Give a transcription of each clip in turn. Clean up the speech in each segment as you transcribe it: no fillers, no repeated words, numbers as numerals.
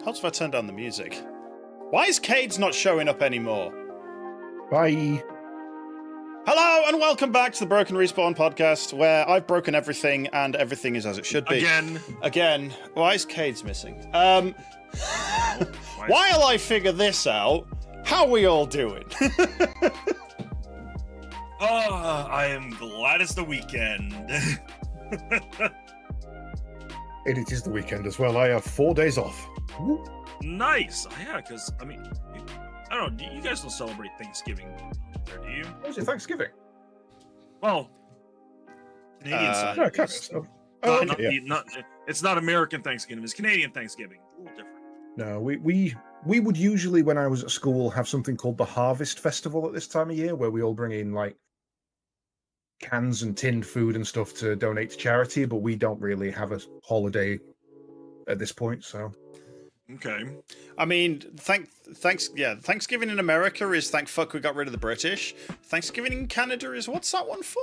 Helps if I turn down the music. Why is Caedes not showing up anymore? Bye. Hello and welcome back to the Broken Respawn podcast, where I've broken everything and everything is as it should be. Again. Why is Caedes missing? While I figure this out, how are we all doing? I am glad it's the weekend. It is the weekend as well. I have 4 days off. Nice. Yeah, because, I mean, I don't know, you guys don't celebrate Thanksgiving there, do you? Oh, is it Thanksgiving? Well, Canadian side. No, kind of. Oh, okay, it's not American Thanksgiving, it's Canadian Thanksgiving. A little different. No, we would usually, when I was at school, have something called the Harvest Festival at this time of year, where we all bring in, like, cans and tinned food and stuff to donate to charity, but we don't really have a holiday at this point, so... Okay. I mean, Thanksgiving in America is thank fuck we got rid of the British. Thanksgiving in Canada is what's that one for?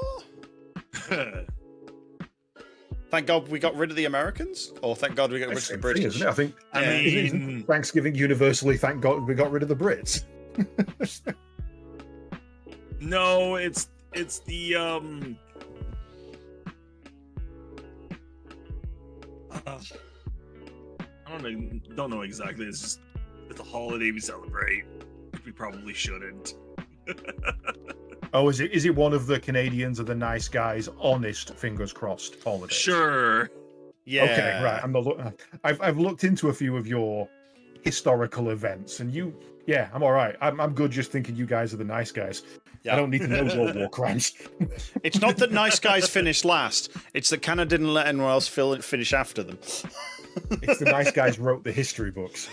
Thank God we got rid of the Americans, or thank God we got rid of the British. Isn't it? I mean, Thanksgiving universally, thank God we got rid of the Brits. No, it's the I don't know exactly. It's a holiday we celebrate. We probably shouldn't. Oh, is it one of the Canadians are the nice guys, honest, fingers crossed holidays? Sure. Yeah. Okay, right. I've looked into a few of your historical events, and I'm all right. I'm good just thinking you guys are the nice guys. Yeah. I don't need to know your war crimes. It's not that nice guys finished last. It's that Canada didn't let anyone else finish after them. It's the nice guys wrote the history books.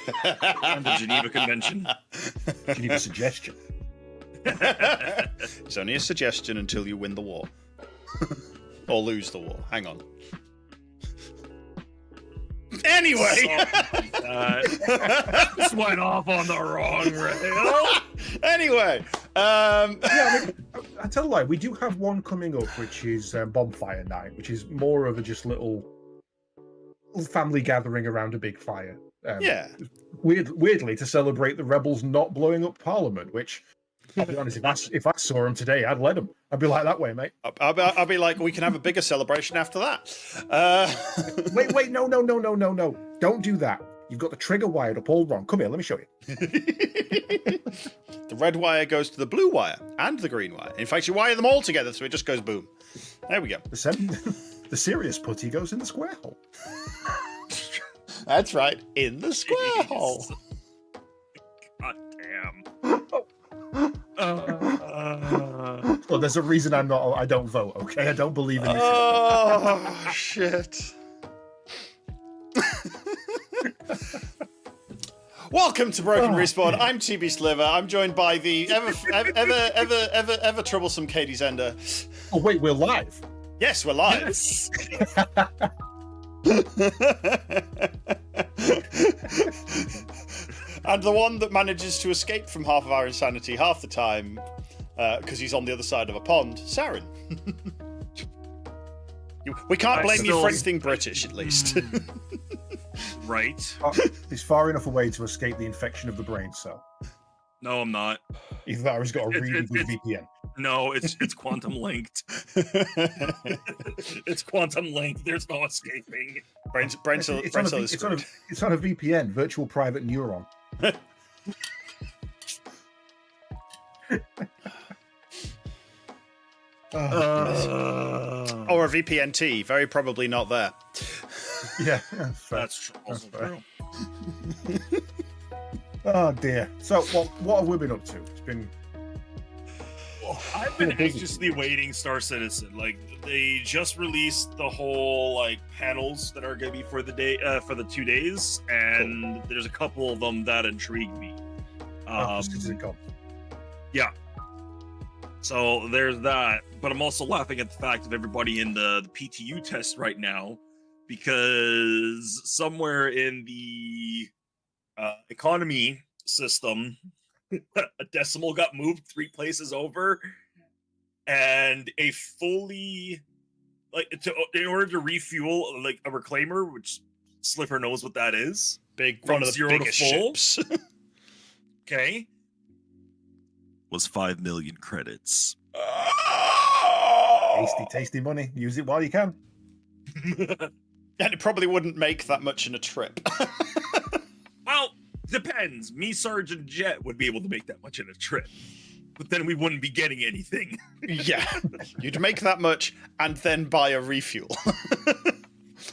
And the Geneva Convention. Geneva Suggestion. It's only a suggestion until you win the war. Or lose the war. Hang on. Anyway! This went off on the wrong rail. Anyway. I tell you what, we do have one coming up, which is Bonfire Night, which is more of a just little family gathering around a big fire. Weirdly, to celebrate the rebels not blowing up Parliament, which, I'll be honest, if I saw them today, I'd let them. I'd be like, that way, mate. I'll be like, we can have a bigger celebration after that. Wait, no. Don't do that. You've got the trigger wired up all wrong. Come here, let me show you. The red wire goes to the blue wire and the green wire. In fact, you wire them all together so it just goes boom. There we go. The serious putty goes in the square hole. That's right, in the square hole. God damn. Well, there's a reason I don't vote, okay? I don't believe in this. Oh, shit. Welcome to Broken Respawn. I'm TBSliver. I'm joined by the ever troublesome CaedesEnder. Oh, wait, we're live? Yes, we're live. Yes. And the one that manages to escape from half of our insanity half the time, because he's on the other side of a pond, Sarin. We can't blame you for anything British, at least. Right. He's far enough away to escape the infection of the brain cell. No, I'm not. Either that or he's got a really good VPN. No, it's quantum linked. It's quantum linked. There's no escaping. It's on a VPN, virtual private neuron. Or a VPN-T, very probably not there. Yeah, that's true. Oh dear. So, what have we been up to? It's been. I've been anxiously waiting Star Citizen. Like, they just released the whole panels that are going to be for the day, for the 2 days, and there's a couple of them that intrigue me. Yeah. So there's that, but I'm also laughing at the fact of everybody in the PTU test right now, because somewhere in the economy system, a decimal got moved 3 places over, and a fully in order to refuel a reclaimer, which Sliver knows what that is. one of the biggest ships. Okay. Was 5 million credits. Tasty money. Use it while you can. And it probably wouldn't make that much in a trip. Well, depends. Me, Sarge, and Jet would be able to make that much in a trip. But then we wouldn't be getting anything. Yeah. You'd make that much and then buy a refuel.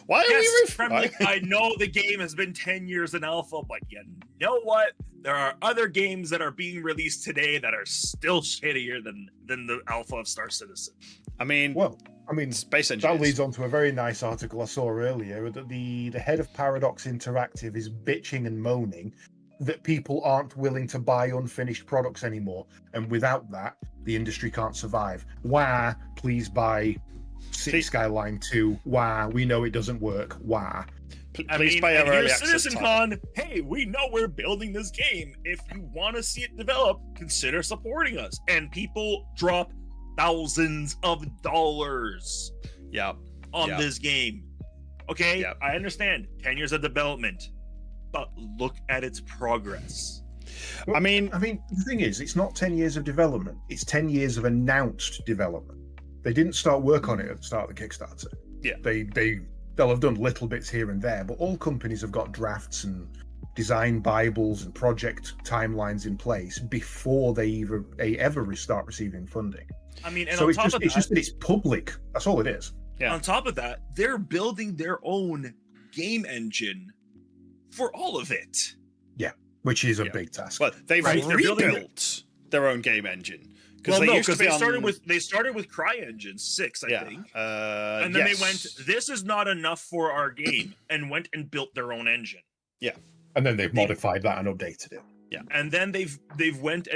Why are we refueling? I know the game has been 10 years in alpha, but you know what? There are other games that are being released today that are still shittier than the alpha of Star Citizen. I mean, Space Engineers. That leads on to a very nice article I saw earlier that the head of Paradox Interactive is bitching and moaning that people aren't willing to buy unfinished products anymore, and without that, the industry can't survive. Why? Please buy City Skyline 2. Why? We know it doesn't work. Why? Please buy our early access CitizenCon. Hey, we know we're building this game. If you want to see it develop, consider supporting us. And people drop thousands of dollars on this game. Okay, I understand 10 years of development, but look at its progress. I mean, the thing is, it's not 10 years of development. It's 10 years of announced development. They didn't start work on it at the start of the Kickstarter. Yeah, they'll have done little bits here and there, but all companies have got drafts and design bibles and project timelines in place before they ever start receiving funding. I mean, and so on it's top of that, just that it's public. That's all it is. Yeah. On top of that, they're building their own game engine for all of it. Yeah, which is a big task. Well, they've rebuilt their own game engine. Well, no, because they started with CryEngine 6, I think, and then they went, "This is not enough for our game," and went and built their own engine. Yeah, and then they've modified that and updated it. Yeah, and then they've went,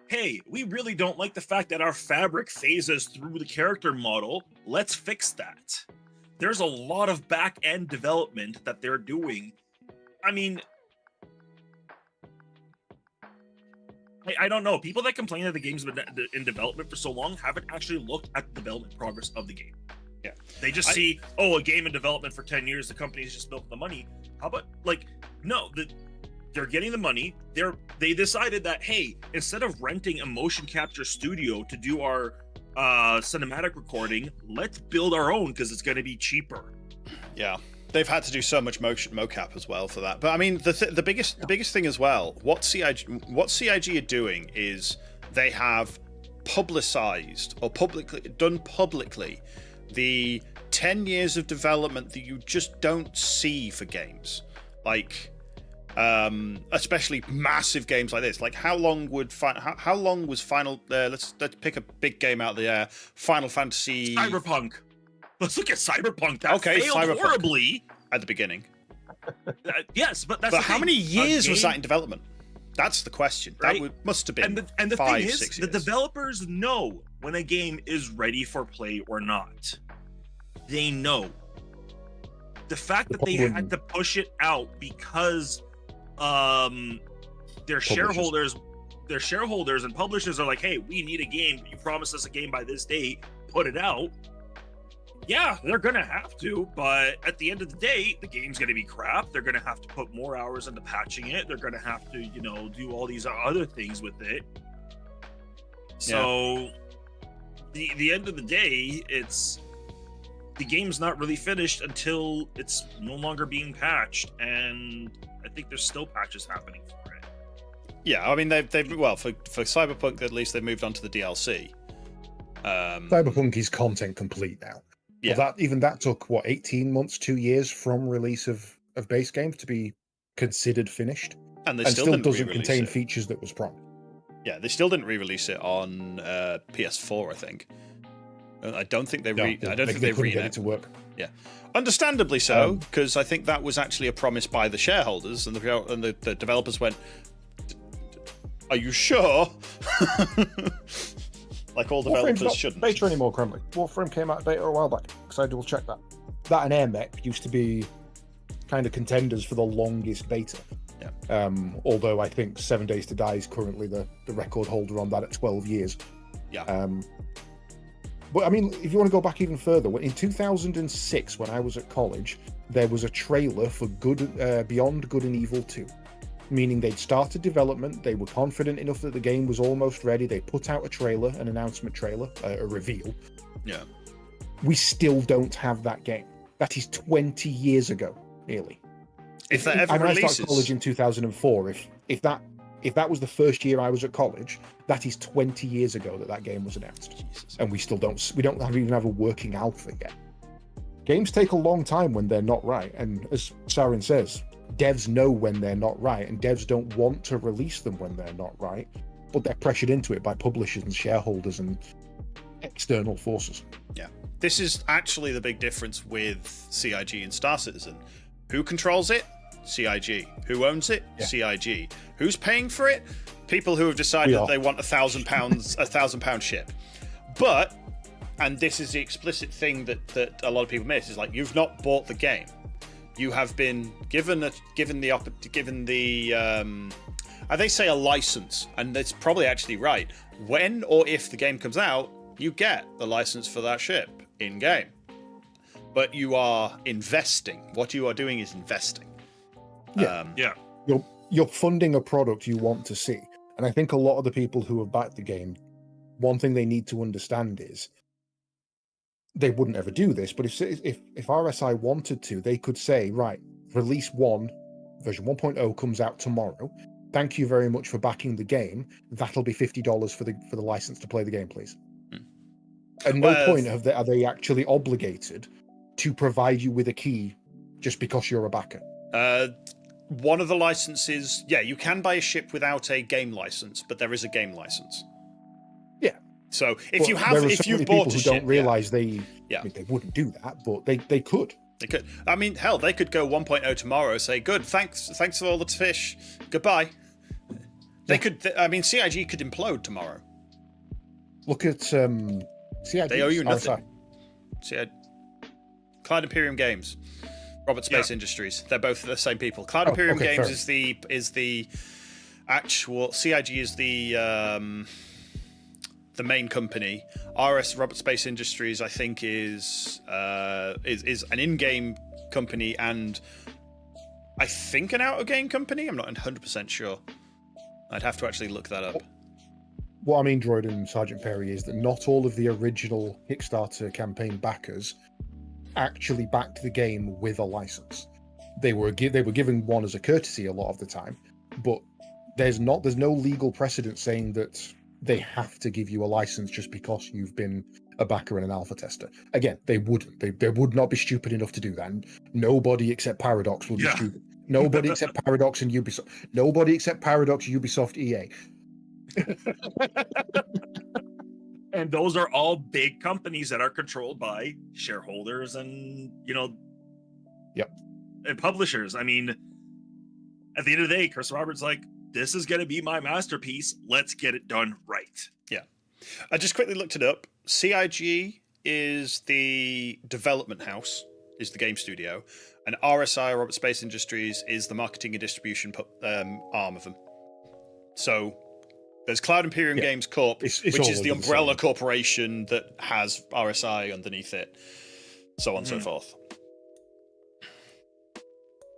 "Hey, we really don't like the fact that our fabric phases through the character model. Let's fix that." There's a lot of back end development that they're doing. I mean, I don't know. People that complain that the game's been in development for so long haven't actually looked at the development progress of the game. Yeah. They just see, a game in development for 10 years, the company's just built the money. How about, no, they're getting the money. They decided that, hey, instead of renting a motion capture studio to do our cinematic recording, let's build our own because it's going to be cheaper. Yeah. They've had to do so much mocap as well for that. But I mean, the biggest thing as well, what CIG are doing is they have publicized or done publicly the 10 years of development that you just don't see for games, especially massive games like this. Like, how long was Final? Let's pick a big game out of the air. Final Fantasy. Cyberpunk. Let's look at Cyberpunk. That failed horribly at the beginning. Yes, but how many years was that in development? That's the question. Right? That must have been and the 5, thing is, 6 years. The developers know when a game is ready for play or not. They know. The fact that they had to push it out because their shareholders and publishers are like, hey, we need a game. You promised us a game by this date. Put it out. Yeah, they're gonna have to, but at the end of the day, the game's gonna be crap. They're gonna have to put more hours into patching it. They're gonna have to, do all these other things with it. So, the end of the day, the game's not really finished until it's no longer being patched, and I think there's still patches happening for it. Yeah, I mean for Cyberpunk at least they've moved on to the DLC. Cyberpunk is content complete now. Yeah, well, that took 18 months, 2 years from release of base game to be considered finished, and still doesn't contain features that was promised. Yeah, they still didn't re-release it on PS4, I think. I don't think they couldn't get it to work. Yeah, understandably so, because I think that was actually a promise by the shareholders, and the developers went, "Are you sure?" Like all developers shouldn't. Beta anymore, Kremlik. Warframe came out of beta a while back, because I double checked that. That and AirMech used to be kind of contenders for the longest beta. Yeah. Although I think 7 Days to Die is currently the record holder on that at 12 years. Yeah. But I mean, if you want to go back even further, in 2006, when I was at college, there was a trailer for Beyond Good and Evil 2, meaning they'd started development, they were confident enough that the game was almost ready, they put out a trailer, an announcement trailer, a reveal. Yeah. We still don't have that game. That is 20 years ago, nearly. If that ever releases... I started college in 2004. If that was the first year I was at college, that is 20 years ago that game was announced. Jesus. And we don't even have a working alpha yet. Games take a long time when they're not right, and as Sarin says, devs know when they're not right, and devs don't want to release them when they're not right, but they're pressured into it by publishers and shareholders and external forces. Yeah. This is actually the big difference with CIG and Star Citizen. Who controls it? CIG. Who owns it? Yeah. CIG. Who's paying for it? People who have decided they want £1,000 ship. But, and this is the explicit thing that a lot of people miss, is like, you've not bought the game. You have been given they say a license, and it's probably actually right. When or if the game comes out, you get the license for that ship in game. But you are investing. What you are doing is investing. Yeah. You're funding a product you want to see. And I think a lot of the people who have backed the game, one thing they need to understand is they wouldn't ever do this, but if RSI wanted to, they could say, right, release 1, version 1.0 comes out tomorrow. Thank you very much for backing the game. That'll be $50 for the license to play the game, please. At no point are they actually obligated to provide you with a key just because you're a backer. One of the licenses, you can buy a ship without a game license, but there is a game license. Yeah. So if you bought a ship, don't realize they wouldn't do that, but they could. They could. I mean, hell, they could go 1.0 tomorrow. Say, good, thanks for all the fish. Goodbye. They could. I mean, CIG could implode tomorrow. Look at CIG. They owe you nothing. CIG. Cloud Imperium Games, Robert Space Industries. They're both the same people. Cloud Imperium Games is the actual. CIG is the main company. Robert Space Industries, I think, is an in-game company and I think an out-of-game company. I'm not 100% sure. I'd have to actually look that up. What I mean, Droid and Sergeant Perry, is that not all of the original Kickstarter campaign backers actually backed the game with a license. They were given one as a courtesy a lot of the time, but there's no legal precedent saying that they have to give you a license just because you've been a backer and an alpha tester. Again, they wouldn't. They would not be stupid enough to do that. And nobody except Paradox would be stupid. Nobody except Paradox and Ubisoft. Nobody except Paradox, Ubisoft, EA. And those are all big companies that are controlled by shareholders and, and publishers. I mean, at the end of the day, Chris Roberts like, this is going to be my masterpiece. Let's get it done right. Yeah. I just quickly looked it up. CIG is the development house, is the game studio, and RSI, Robert Space Industries, is the marketing and distribution arm of them. So there's Cloud Imperium Games Corp, which is the umbrella corporation that has RSI underneath it, so on and so forth.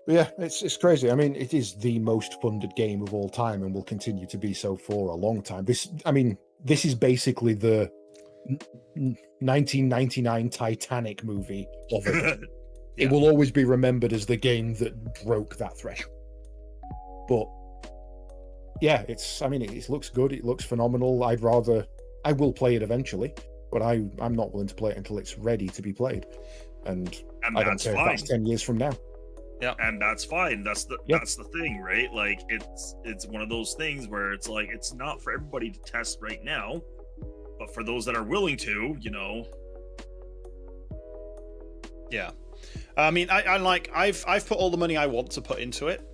Yeah, it's crazy. I mean, it is the most funded game of all time and will continue to be so for a long time. This is basically the 1999 Titanic movie of it. It will always be remembered as the game that broke that threshold. But yeah, it looks good. It looks phenomenal. I will play it eventually, but I'm not willing to play it until it's ready to be played. And I don't care if that's 10 years from now. Yeah, and that's fine. That's the thing, right? Like it's one of those things where it's like it's not for everybody to test right now, but for those that are willing to, Yeah, I mean, I've put all the money I want to put into it.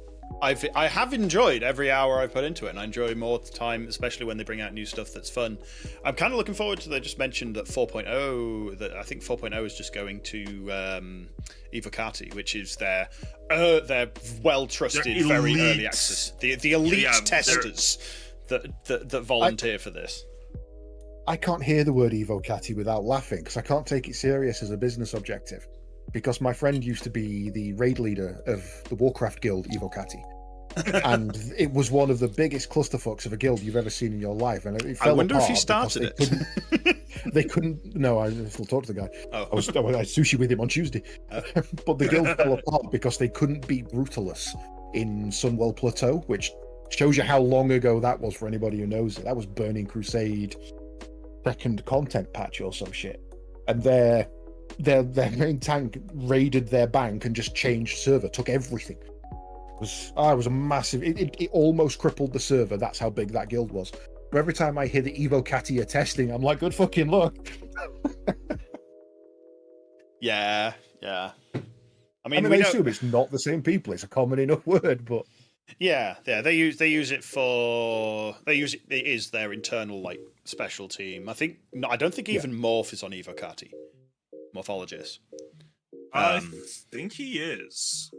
I have enjoyed every hour I've put into it, and I enjoy more time, especially when they bring out new stuff that's fun. I'm kind of looking forward to. They just mentioned that 4.0. That I think 4.0 is just going to Evocati, which is their well trusted, very early access, the elite testers that volunteer for this. I can't hear the word Evocati without laughing because I can't take it serious as a business objective. because my friend used to be the raid leader of the Warcraft guild Evocati. And it was one of the biggest clusterfucks of a guild you've ever seen in your life. And it fell I wonder if he apart started because it. they couldn't. No, I still talk to the guy. Oh. I had sushi with him on Tuesday. But the guild fell apart because they couldn't beat Brutalis in Sunwell Plateau, which shows you how long ago that was for anybody who knows it. That was Burning Crusade second content patch or some shit. And their main tank raided their bank and just changed server, took everything. It was a massive. It almost crippled the server. That's how big that guild was. But every time I hear the Evocati are testing, I'm like, good fucking luck. Yeah. I I assume it's not the same people. It's a common enough word, but yeah. They use it for it is their internal like special team. I don't think even Morph is on Evocati. Morphologist. I think he is.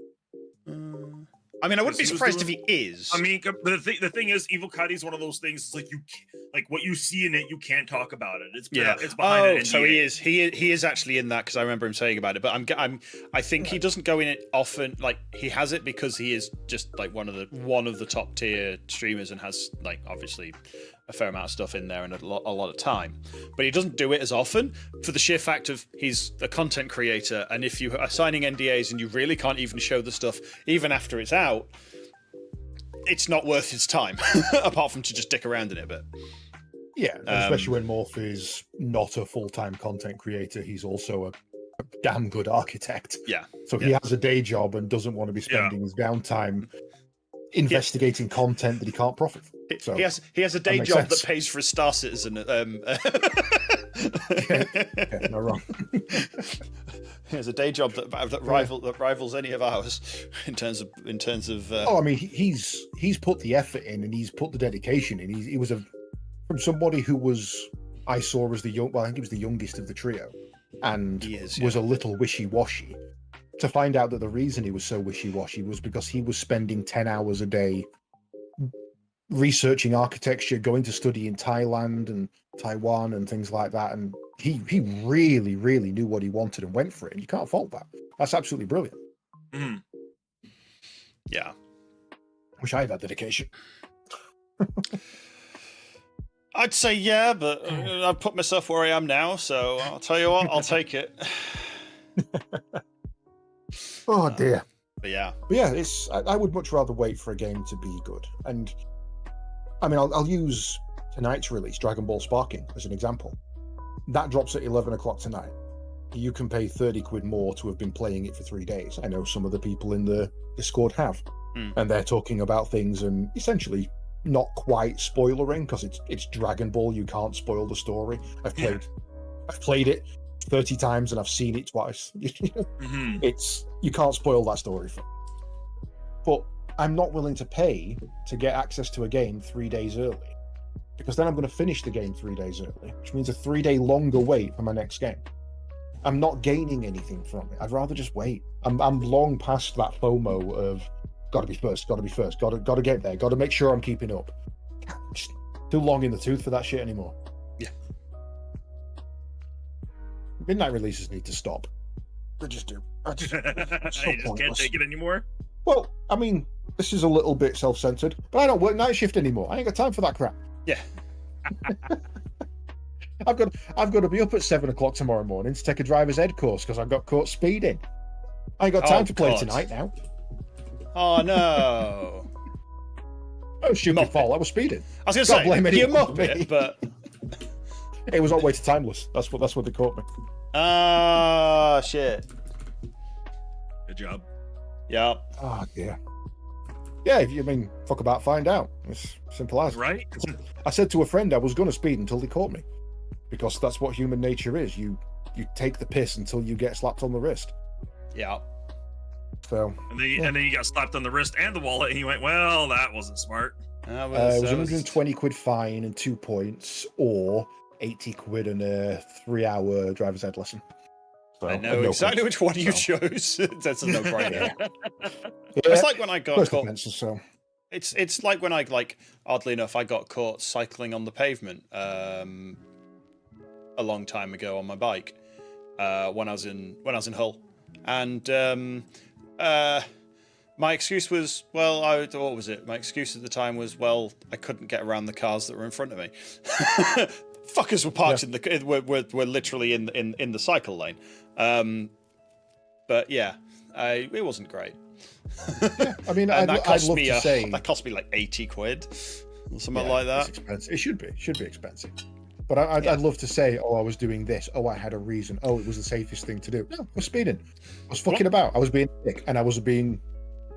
I mean, I wouldn't be surprised if he is. I mean, but the thing is, Evocati is one of those things. It's like what you see in it, you can't talk about it. It's behind an NDA. So he is actually in that because I remember him saying about it. But I think he doesn't go in it often. Like he has it because he is just like one of the top tier streamers and has like obviously a fair amount of stuff in there and a lot of time. But he doesn't do it as often for the sheer fact of he's a content creator, and if you are signing NDAs and you really can't even show the stuff even after it's out, it's not worth his time apart from to just dick around in it a bit. Yeah, especially when Morph is not a full-time content creator, he's also a damn good architect. Yeah. So he has a day job and doesn't want to be spending his downtime investigating content that he can't profit from. So he has a day job that pays for a Star Citizen. Yeah, no wrong. He has a day job that rivals any of ours in terms of. Oh, I mean, he's put the effort in and he's put the dedication in. He was from somebody who I saw as I think he was the youngest of the trio, and was a little wishy-washy. To find out that the reason he was so wishy-washy was because he was spending 10 hours a day researching architecture, going to study in Thailand and Taiwan and things like that, and he really, really knew what he wanted and went for it, and you can't fault that. That's absolutely brilliant. Mm. Yeah. Wish I had that dedication. I'd say yeah, but I've put myself where I am now, so I'll tell you what, I'll take it. Oh dear. But yeah, I would much rather wait for a game to be good. And I mean, I'll use tonight's release, Dragon Ball Sparking, as an example. That drops at 11 o'clock tonight. You can pay 30 quid more to have been playing it for 3 days. I know some of the people in the Discord have, and they're talking about things and essentially not quite spoilering because it's Dragon Ball. You can't spoil the story. I've played it 30 times and I've seen it twice. You can't spoil that story for me. But I'm not willing to pay to get access to a game 3 days early, because then I'm going to finish the game 3 days early, which means a 3 day longer wait for my next game. I'm not gaining anything from it. I'd rather just wait. I'm long past that FOMO of gotta be first, gotta get there, gotta make sure I'm keeping up. Just too long in the tooth for that shit anymore. Yeah. Midnight releases need to stop. They just do. I just can't take it anymore. Well, I mean, this is a little bit self-centered, but I don't work night shift anymore. I ain't got time for that crap. Yeah. I've got to be up at 7 o'clock tomorrow morning to take a driver's ed course because I got caught speeding. I ain't got time to play tonight now. Oh no! Oh, stupid fault. I was speeding. I was going to say you mop it, but it was on the way to Timeless. That's what they caught me. Ah, shit. Good job. Yeah. Oh dear. Yeah, I mean, fuck about, find out. It's simple as. Right. I said to a friend I was going to speed until they caught me, because that's what human nature is. You take the piss until you get slapped on the wrist. Yeah. So. And then you got slapped on the wrist and the wallet, and you went, "Well, that wasn't smart." It was 120 quid fine and 2 points, or 80 quid and a 3-hour driver's ed lesson. So, I know exactly which one you chose. That's a no-brainer. Yeah. It's like when I got caught. Offenses, so. It's like when I oddly enough I got caught cycling on the pavement a long time ago on my bike when I was in Hull, and my excuse was, well, what was it? My excuse at the time was, well, I couldn't get around the cars that were in front of me. Fuckers were parked in the were literally in the cycle lane. But yeah, it wasn't great. Yeah, I mean, I'd love to say that cost me like 80 quid or something like that. It's expensive. It should be expensive. But I'd love to say, oh, I was doing this. Oh, I had a reason. Oh, it was the safest thing to do. No, I was speeding. I was fucking about. I was being sick, and I was being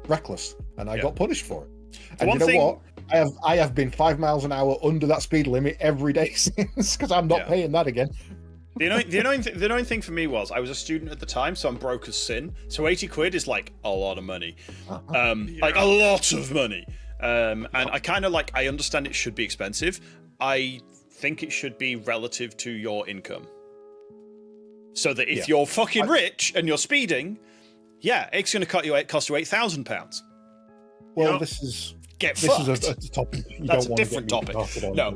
reckless, and I got punished for it. And you know what? I have been 5 miles an hour under that speed limit every day since, because I'm not paying that again. The annoying thing for me was I was a student at the time, so I'm broke as sin. So 80 quid is like a lot of money, like a lot of money. And I kind of like, I understand it should be expensive. I think it should be relative to your income. So that if you're fucking rich and you're speeding, it's going to cost you £8,000. Well, this is a topic. That's a different topic.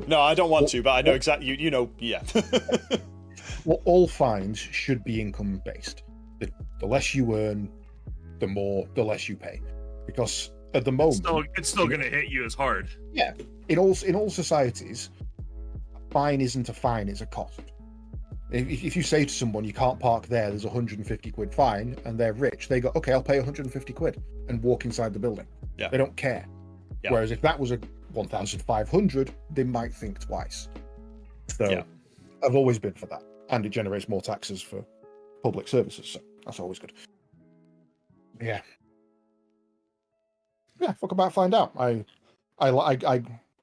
No, I don't want to, but I know exactly. You know, Well, all fines should be income based. The less you earn, the less you pay, because at the moment it's still going to hit you as hard. Yeah, in all societies, a fine isn't a fine; it's a cost. If you say to someone you can't park there's 150 quid fine, and they're rich, they go, okay, I'll pay 150 quid and walk inside the building. Yeah, they don't care. Yeah. Whereas if that was a 1,500, they might think twice. So I've always been for that. And it generates more taxes for public services, so that's always good. Yeah, fuck about, find out.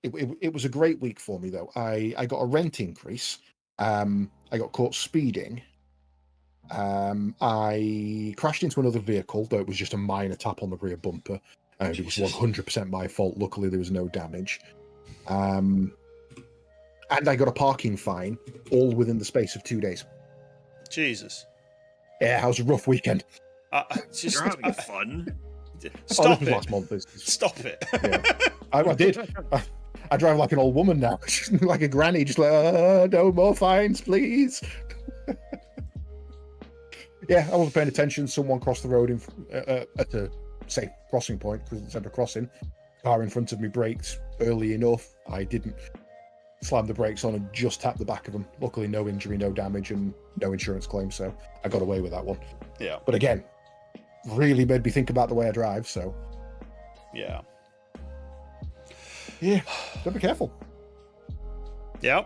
It was a great week for me though. I got a rent increase. I got caught speeding. I crashed into another vehicle, though it was just a minor tap on the rear bumper. It was 100% my fault. Luckily, there was no damage. And I got a parking fine, all within the space of 2 days. Jesus. Yeah, it was a rough weekend. You're having fun. Stop it. Last month. Stop it. Yeah. I did. I drive like an old woman now, like a granny, just like, no more fines, please. Yeah, I wasn't paying attention. Someone crossed the road at a safe crossing point, because it's at a crossing. Car in front of me braked early enough. I didn't slam the brakes on and just tapped the back of them. Luckily, no injury, no damage, and no insurance claim, so I got away with that one. Yeah. But again, really made me think about the way I drive, so. Yeah. Yeah, gotta be careful. Yeah.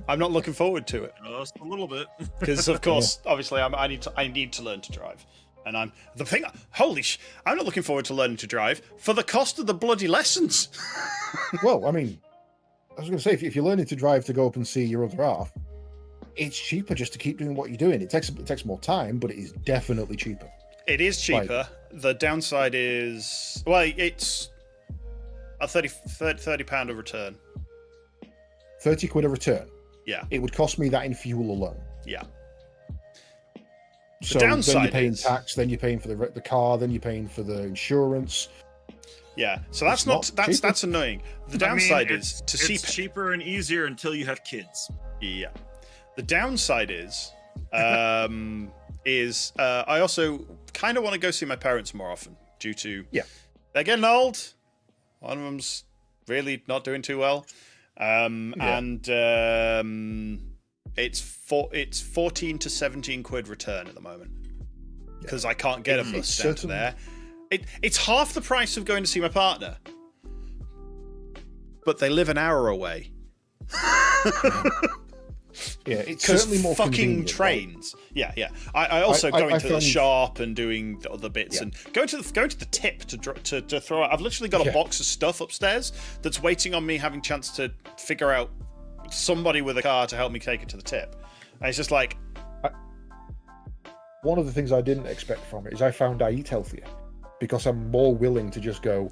I'm not looking forward to it. Just a little bit. Because, of course, obviously, I need to learn to drive. And I'm not looking forward to learning to drive for the cost of the bloody lessons. Well, I mean, I was going to say, if you're learning to drive to go up and see your other half, it's cheaper just to keep doing what you're doing. It takes more time, but it is definitely cheaper. It is cheaper. The downside is, well, it's a £30 a return. 30 quid a return? Yeah. It would cost me that in fuel alone. Yeah. So then you're paying tax, then you're paying for the car, then you're paying for the insurance. Yeah, so that's annoying. The downside is to see it's cheaper and easier until you have kids. Yeah, the downside is I also kind of want to go see my parents more often due to they're getting old. One of them's really not doing too well, and it's 14 to 17 quid return at the moment because I can't get a bus down to there. It's half the price of going to see my partner, but they live an hour away. Yeah, it's certainly more fucking trains. Right? Yeah. I also going to the shop and doing the other bits and going to the tip to throw out. I've literally got a box of stuff upstairs that's waiting on me having chance to figure out somebody with a car to help me take it to the tip. And it's just like, one of the things I didn't expect from it is I found I eat healthier. Because I'm more willing to just go,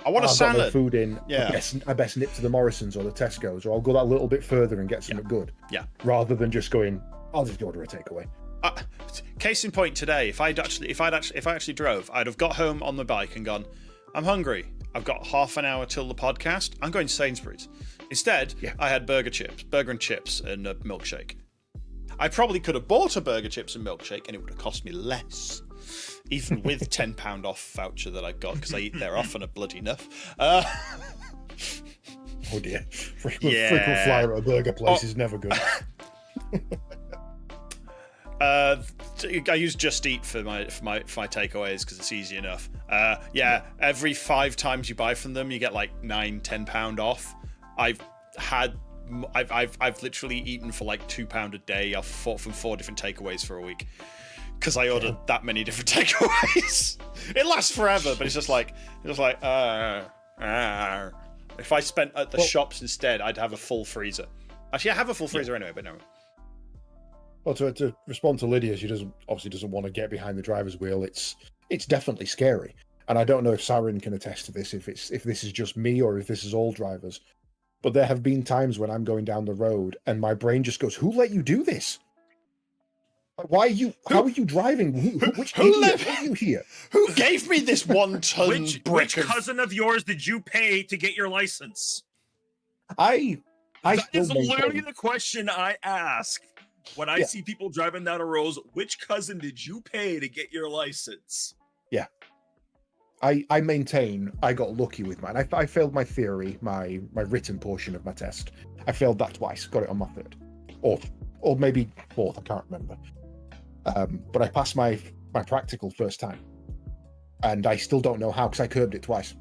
I want a salad. Got no food in. Yeah. I best nip to the Morrisons or the Tesco's, or I'll go that little bit further and get something good. Yeah. Rather than just going, I'll just order a takeaway. Case in point, today, if I actually drove, I'd have got home on the bike and gone, I'm hungry. I've got half an hour till the podcast. I'm going to Sainsbury's. Instead, I had burger and chips, and a milkshake. I probably could have bought a burger, chips, and milkshake, and it would have cost me less, even with £10 off voucher that I got because I eat there often enough. Oh dear, frequent flyer at a burger place is never good. I use Just Eat for my takeaways because it's easy enough. Every 5 times you buy from them, you get like £9-10 off. I've literally eaten for like £2 a day. I've fought from 4 different takeaways for a week because I ordered that many different takeaways. It lasts forever, but it's just like if I spent at the shops instead, I'd have a full freezer. Actually, I have a full freezer anyway, but no. Well, to respond to Lydia, she obviously doesn't want to get behind the driver's wheel. It's definitely scary, and I don't know if Sarin can attest to this, if this is just me or if this is all drivers. But there have been times when I'm going down the road and my brain just goes, "Who let you do this? Why are you? How are you driving? Which idiot are you here? Who gave me this 1 ton brick? Which cousin of yours did you pay to get your license?" That is literally the question I ask. When I see people driving down a road, which cousin did you pay to get your license? Yeah. I maintain I got lucky with mine. I failed my theory, my written portion of my test. I failed that twice, got it on my 3rd. Or maybe 4th, I can't remember. But I passed my practical first time. And I still don't know how, because I curbed it twice.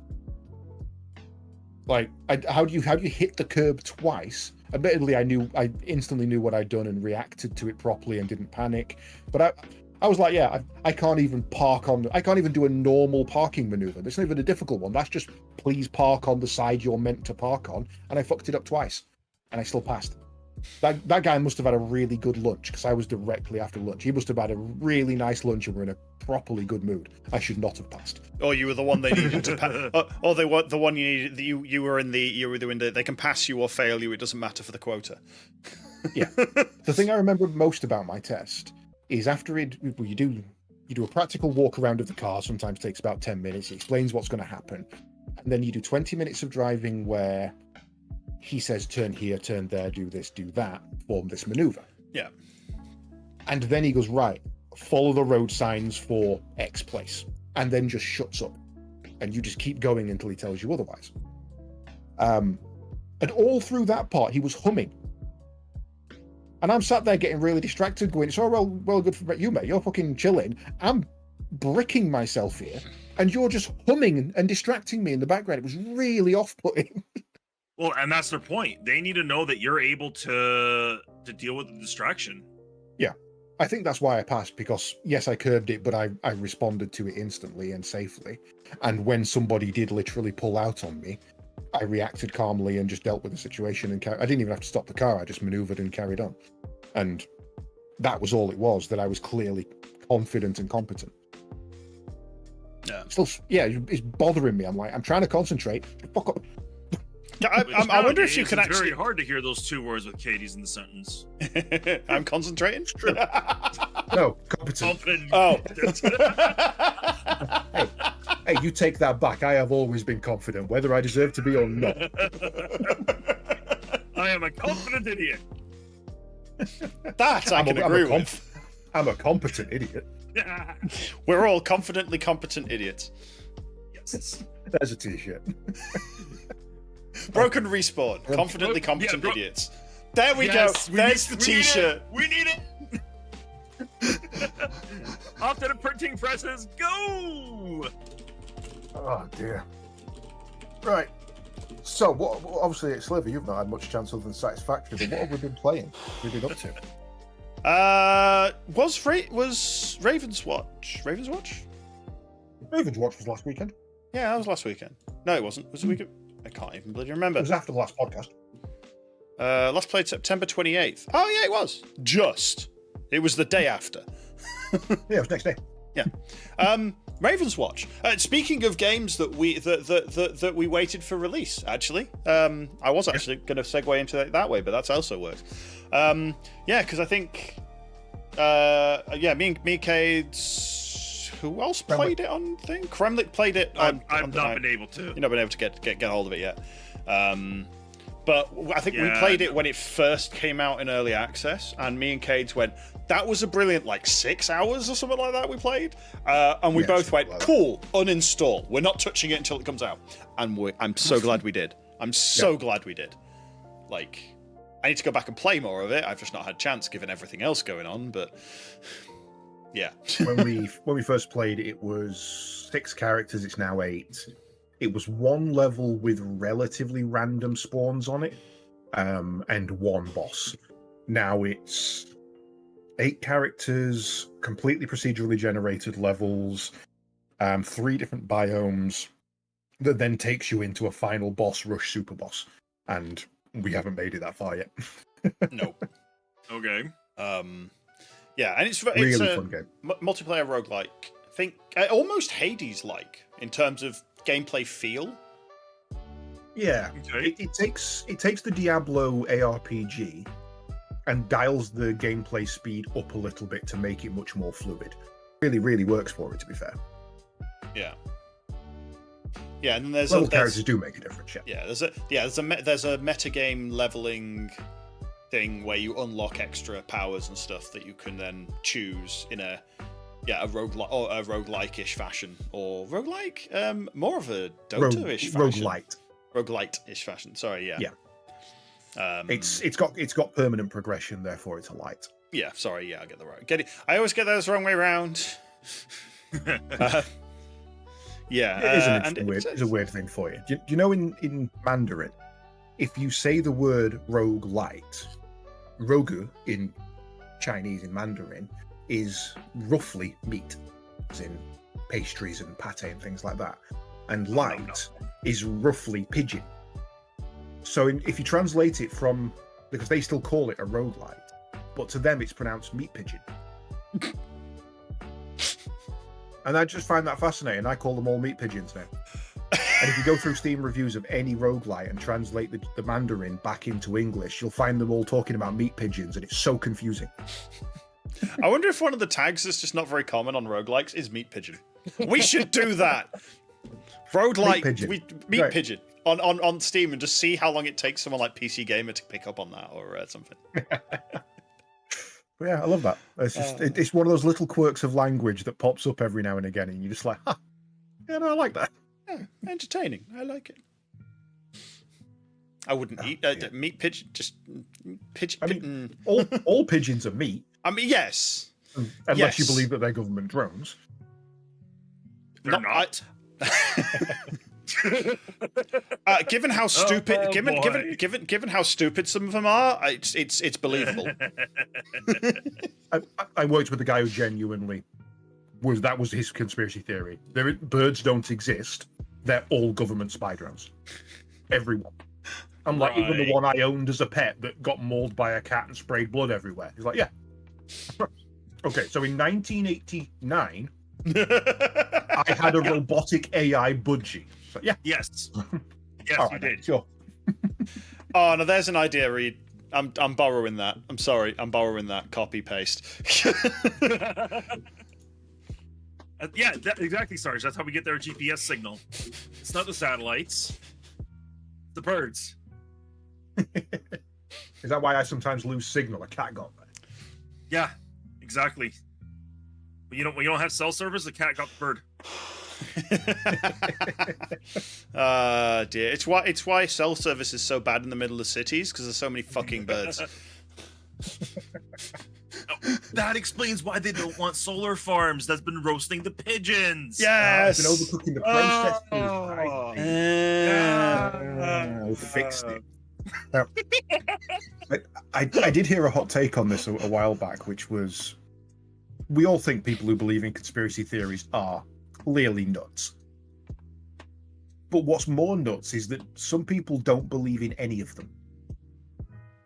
Like, how do you hit the curb twice? Admittedly, I instantly knew what I'd done and reacted to it properly and didn't panic. But I was like, I can't even I can't even do a normal parking maneuver. It's not even a difficult one. That's just please park on the side you're meant to park on. And I fucked it up twice, and I still passed. That guy must have had a really good lunch because I was directly after lunch. He must have had a really nice lunch and were in a properly good mood. I should not have passed. Oh, you were the one they needed to pass. Oh, they were the one you needed. You were in the. They can pass you or fail you. It doesn't matter for the quota. Yeah. The thing I remember most about my test is after you do a practical walk around of the car. Sometimes takes about 10 minutes. He explains what's going to happen, and then you do 20 minutes of driving where he says, turn here, turn there, do this, do that, form this maneuver. Yeah. And then he goes, right, follow the road signs for X place. And then just shuts up. And you just keep going until he tells you otherwise. And all through that part, he was humming. And I'm sat there getting really distracted, going, it's all well good for you, mate. You're fucking chilling. I'm bricking myself here. And you're just humming and distracting me in the background. It was really off-putting. Well, and that's their point. They need to know that you're able to deal with the distraction. Yeah. I think that's why I passed, because yes, I curbed it, but I responded to it instantly and safely. And when somebody did literally pull out on me, I reacted calmly and just dealt with the situation. And I didn't even have to stop the car. I just maneuvered and carried on. And that was all it was, that I was clearly confident and competent. Yeah. Still, yeah, it's bothering me. I'm like, I'm trying to concentrate. Fuck up. I wonder if you could actually. It's very hard to hear those 2 words with Caedes in the sentence. I'm concentrating. True. No, competent. Oh. Hey, you take that back. I have always been confident, whether I deserve to be or not. I am a confident idiot. That I can agree with. I'm a competent idiot. We're all confidently competent idiots. Yes. There's a t-shirt. Broken Respawn. Confidently competent idiots. There we go. There's the t-shirt. We need it. Off to the printing presses. Go. Oh dear. Right. So, obviously, at Sliver, you've not had much chance other than Satisfactory, but what have we been playing? What have we been up to? Was Raven's Watch? Raven's Watch? Raven's Watch was last weekend. Yeah, that was last weekend. No, it wasn't. Was it weekend? I can't even bloody remember. It was after the last podcast. Last played September 28th. Oh, yeah, it was. It was the day after. Yeah, it was next day. Yeah. Raven's Watch. Speaking of games that we waited for release, actually. I was actually going to segue into it that way, but that's also works. Yeah, because I think... me and Caedes... Who else played it on thing? Kremlik played it on I've not been able to. You've not been able to get a hold of it yet. But I think we played it when it first came out in early access, and me and Caedes went, that was a brilliant, like, 6 hours or something like that we played. And we both went, cool, uninstall. We're not touching it until it comes out. And I'm so glad we did. I'm so glad we did. Like, I need to go back and play more of it. I've just not had a chance given everything else going on, but yeah. when we first played, it was 6 characters, it's now 8. It was 1 level with relatively random spawns on it, and 1 boss. Now it's 8 characters, completely procedurally generated levels, 3 different biomes, that then takes you into a final boss rush super boss. And we haven't made it that far yet. Nope. Okay. Yeah, and it's really a fun game. Multiplayer roguelike. I think almost Hades-like in terms of gameplay feel. Yeah, Okay. it takes the Diablo ARPG and dials the gameplay speed up a little bit to make it much more fluid. Really, really works for it, to be fair. Yeah. Yeah, and then there's characters do make a difference. Yeah, there's a metagame leveling thing where you unlock extra powers and stuff that you can then choose in a roguelike or a roguelike-ish fashion, or roguelike, more of a Dota-ish fashion. Roguelite-ish fashion. Sorry, yeah. Yeah. It's got permanent progression, therefore it's a light. Yeah, sorry, yeah, I get the right. I always get those wrong way around. Yeah, it's a weird thing for you. Do you know in Mandarin, if you say the word roguelite, rogu in Chinese in Mandarin is roughly meat, as in pastries and pate and things like that, and light is roughly pigeon. So if you translate it from, because they still call it a roguelite, but to them it's pronounced meat pigeon. And I just find that fascinating. I call them all meat pigeons now. And if you go through Steam reviews of any roguelite and translate the Mandarin back into English, you'll find them all talking about meat pigeons, and it's so confusing. I wonder if one of the tags that's just not very common on roguelikes is meat pigeon. We should do that. Roguelike meat pigeon on Steam, and just see how long it takes someone like PC Gamer to pick up on that or something. Yeah, I love that. It's just it's one of those little quirks of language that pops up every now and again, and you're just like, huh, yeah, no, I like that. Yeah, entertaining. I like it. I wouldn't eat meat pigeon. Just pigeon. I mean, all pigeons are meat. I mean, yes. Unless you believe that they're government drones. They're not. Given how stupid, given how stupid some of them are, it's believable. I worked with a guy who genuinely that was his conspiracy theory. Birds don't exist. They're all government spy drones. Everyone. I'm like, even the one I owned as a pet that got mauled by a cat and sprayed blood everywhere. He's like, yeah. Okay, so in 1989, I had a robotic AI budgie. So, yeah. Yes. Yes, right, you did. Sure. Oh, no, there's an idea, Reed. I'm borrowing that. I'm sorry. I'm borrowing that. Copy, paste. Yeah, exactly, Sarge. That's how we get their GPS signal. It's not the satellites. The birds. Is that why I sometimes lose signal? A cat got there. Yeah, exactly. When you don't have cell service, the cat got the bird. Dear. It's why cell service is so bad in the middle of cities, because there's so many fucking birds. That explains why they don't want solar farms that's been roasting the pigeons. Yes. Been overcooking the process. We fixed it. Now, I did hear a hot take on this a while back, which was, we all think people who believe in conspiracy theories are clearly nuts. But what's more nuts is that some people don't believe in any of them.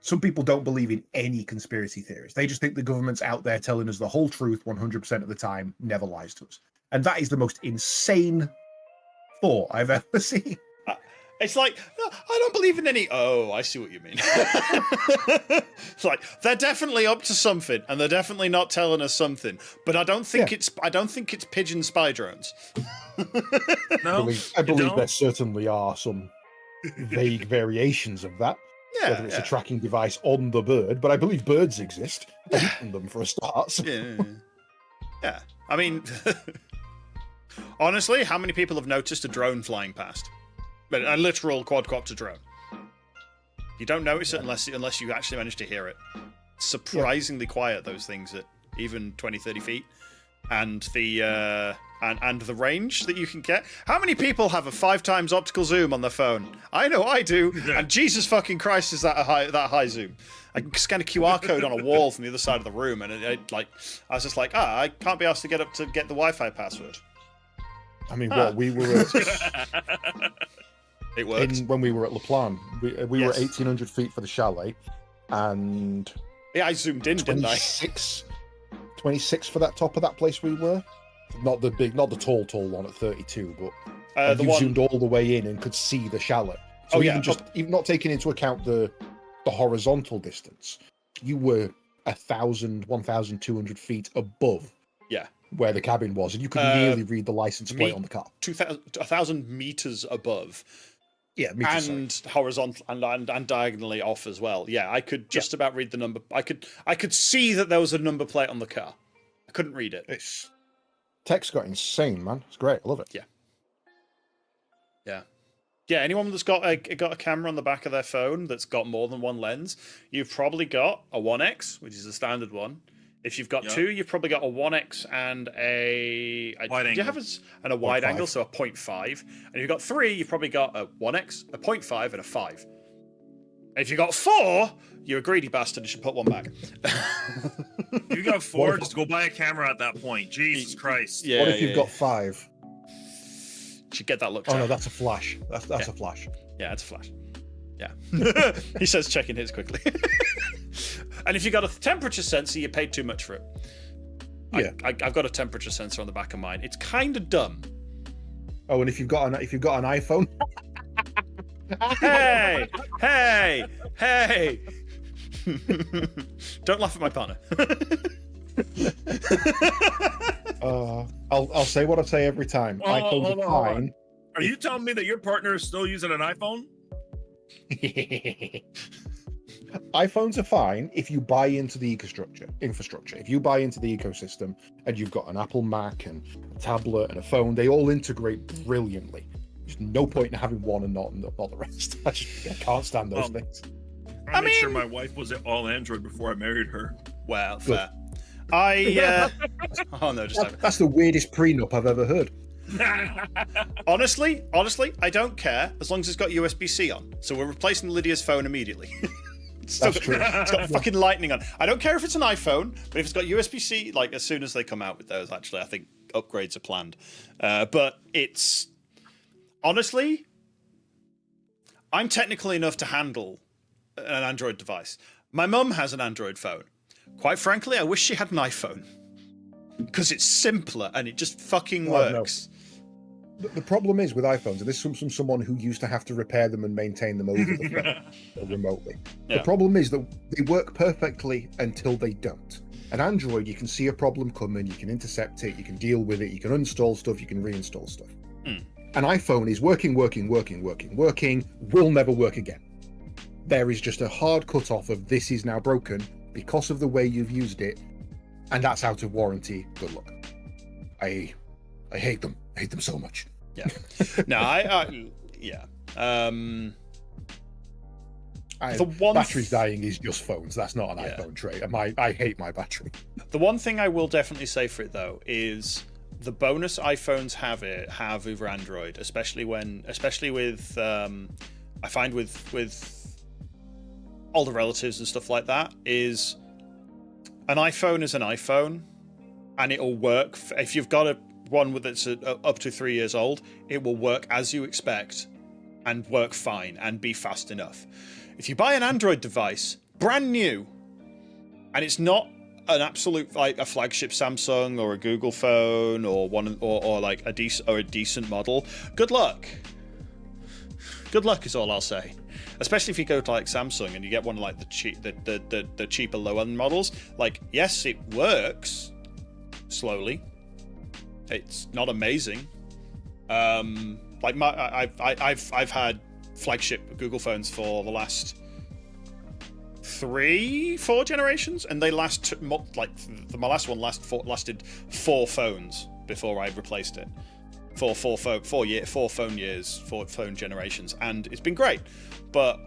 Some people don't believe in any conspiracy theories. They just think the government's out there telling us the whole truth 100% of the time, never lies to us. And that is the most insane thought I've ever seen. It's like, no, I don't believe in any. Oh, I see what you mean. It's like, they're definitely up to something, and they're definitely not telling us something. But I don't think it's pigeon spy drones. No, I believe there certainly are some vague variations of that. Yeah, whether it's a tracking device on the bird, but I believe birds exist. I've eaten them for a start. So. Yeah. I mean, honestly, how many people have noticed a drone flying past? But a literal quadcopter drone. You don't notice it unless you actually manage to hear it. Surprisingly quiet, those things at even 20, 30 feet. And the and the range that you can get. How many people have a 5x optical zoom on their phone? I know I do. And Jesus fucking Christ, is that that high zoom? I can scan a QR code on a wall from the other side of the room, and I was just like, I can't be asked to get up to get the Wi-Fi password. I mean, what we were. It worked. When we were at La Plan, we were 1,800 feet for the chalet, and I zoomed in, didn't I? 26 for that top of that place we were. Not the tall one at 32, but you zoomed all the way in and could see the chalet. So even not taking into account the horizontal distance, you were 1,200 feet above. Yeah. Where the cabin was, and you could nearly read the license plate on the car. 1,000 meters above. Yeah, meters, and horizontal and diagonally off as well. Yeah, I could just about read the number. I could see that there was a number plate on the car. I couldn't read it. Tech's got insane, man. It's great. I love it. Yeah. Anyone that's got a camera on the back of their phone that's got more than one lens, you've probably got a 1x, which is the standard one. If you've got two, you've probably got a 1x and a wide angle. Do you have a wide angle, so a 0.5? And if you've got three, you've probably got a 1x, a 0.5, and a 5. And if you've got four, you're a greedy bastard and should put one back. If you got four, just go buy a camera at that point. Jesus Christ. Yeah, what if you've got 5? You should get that looked at. Oh no, that's a flash. That's a flash. Yeah, it's a flash. Yeah. He says checking his quickly. And if you got a temperature sensor, you paid too much for it. Yeah, I've got a temperature sensor on the back of mine. It's kind of dumb. Oh, and if you've got an iPhone. Hey! Don't laugh at my partner. I'll say what I say every time. iPhones are fine. Are you telling me that your partner is still using an iPhone? iPhones are fine if you buy into the infrastructure. If you buy into the ecosystem and you've got an Apple Mac and a tablet and a phone, they all integrate brilliantly. There's no point in having one and not the rest. I can't stand those things. I made sure my wife was all Android before I married her. Well, fair. Oh no, that's the weirdest prenup I've ever heard. Honestly, I don't care as long as it's got USB-C on. So we're replacing Lydia's phone immediately. That's true. It's got fucking lightning on. I don't care if it's an iPhone, but if it's got USB-C, like as soon as they come out with those, actually, I think upgrades are planned. But it's honestly, I'm technical enough to handle an Android device. My mum has an Android phone. Quite frankly, I wish she had an iPhone because it's simpler and it just fucking works. No. The problem is with iPhones, and this comes from someone who used to have to repair them and maintain them over the phone remotely. Yeah. The problem is that they work perfectly until they don't. An Android, you can see a problem coming, you can intercept it, you can deal with it, you can uninstall stuff, you can reinstall stuff. An iPhone is working, will never work again. There is just a hard cut-off of this is now broken because of the way you've used it, and that's out of warranty. Good luck. I hate them. I hate them so much. Yeah. No, yeah. Batteries dying is just phones. That's not an iPhone trait. I hate my battery. The one thing I will definitely say for it though is the bonus iPhones have over Android, especially with I find with older relatives and stuff like that, is an iPhone is an iPhone, and it'll work if you've got one that's up to 3 years old. It will work as you expect and work fine and be fast enough. If you buy an Android device, brand new, and it's not an absolute like a flagship Samsung or a Google phone or one or like a decent model, good luck. Good luck is all I'll say. Especially if you go to like Samsung and you get one of like the cheaper low end models. Like, yes, it works slowly. It's not amazing. Like I've had flagship Google phones for the last 4 generations, and they last like my last one lasted 4 phones before I replaced it. 4 phone years, 4 phone generations, and it's been great. But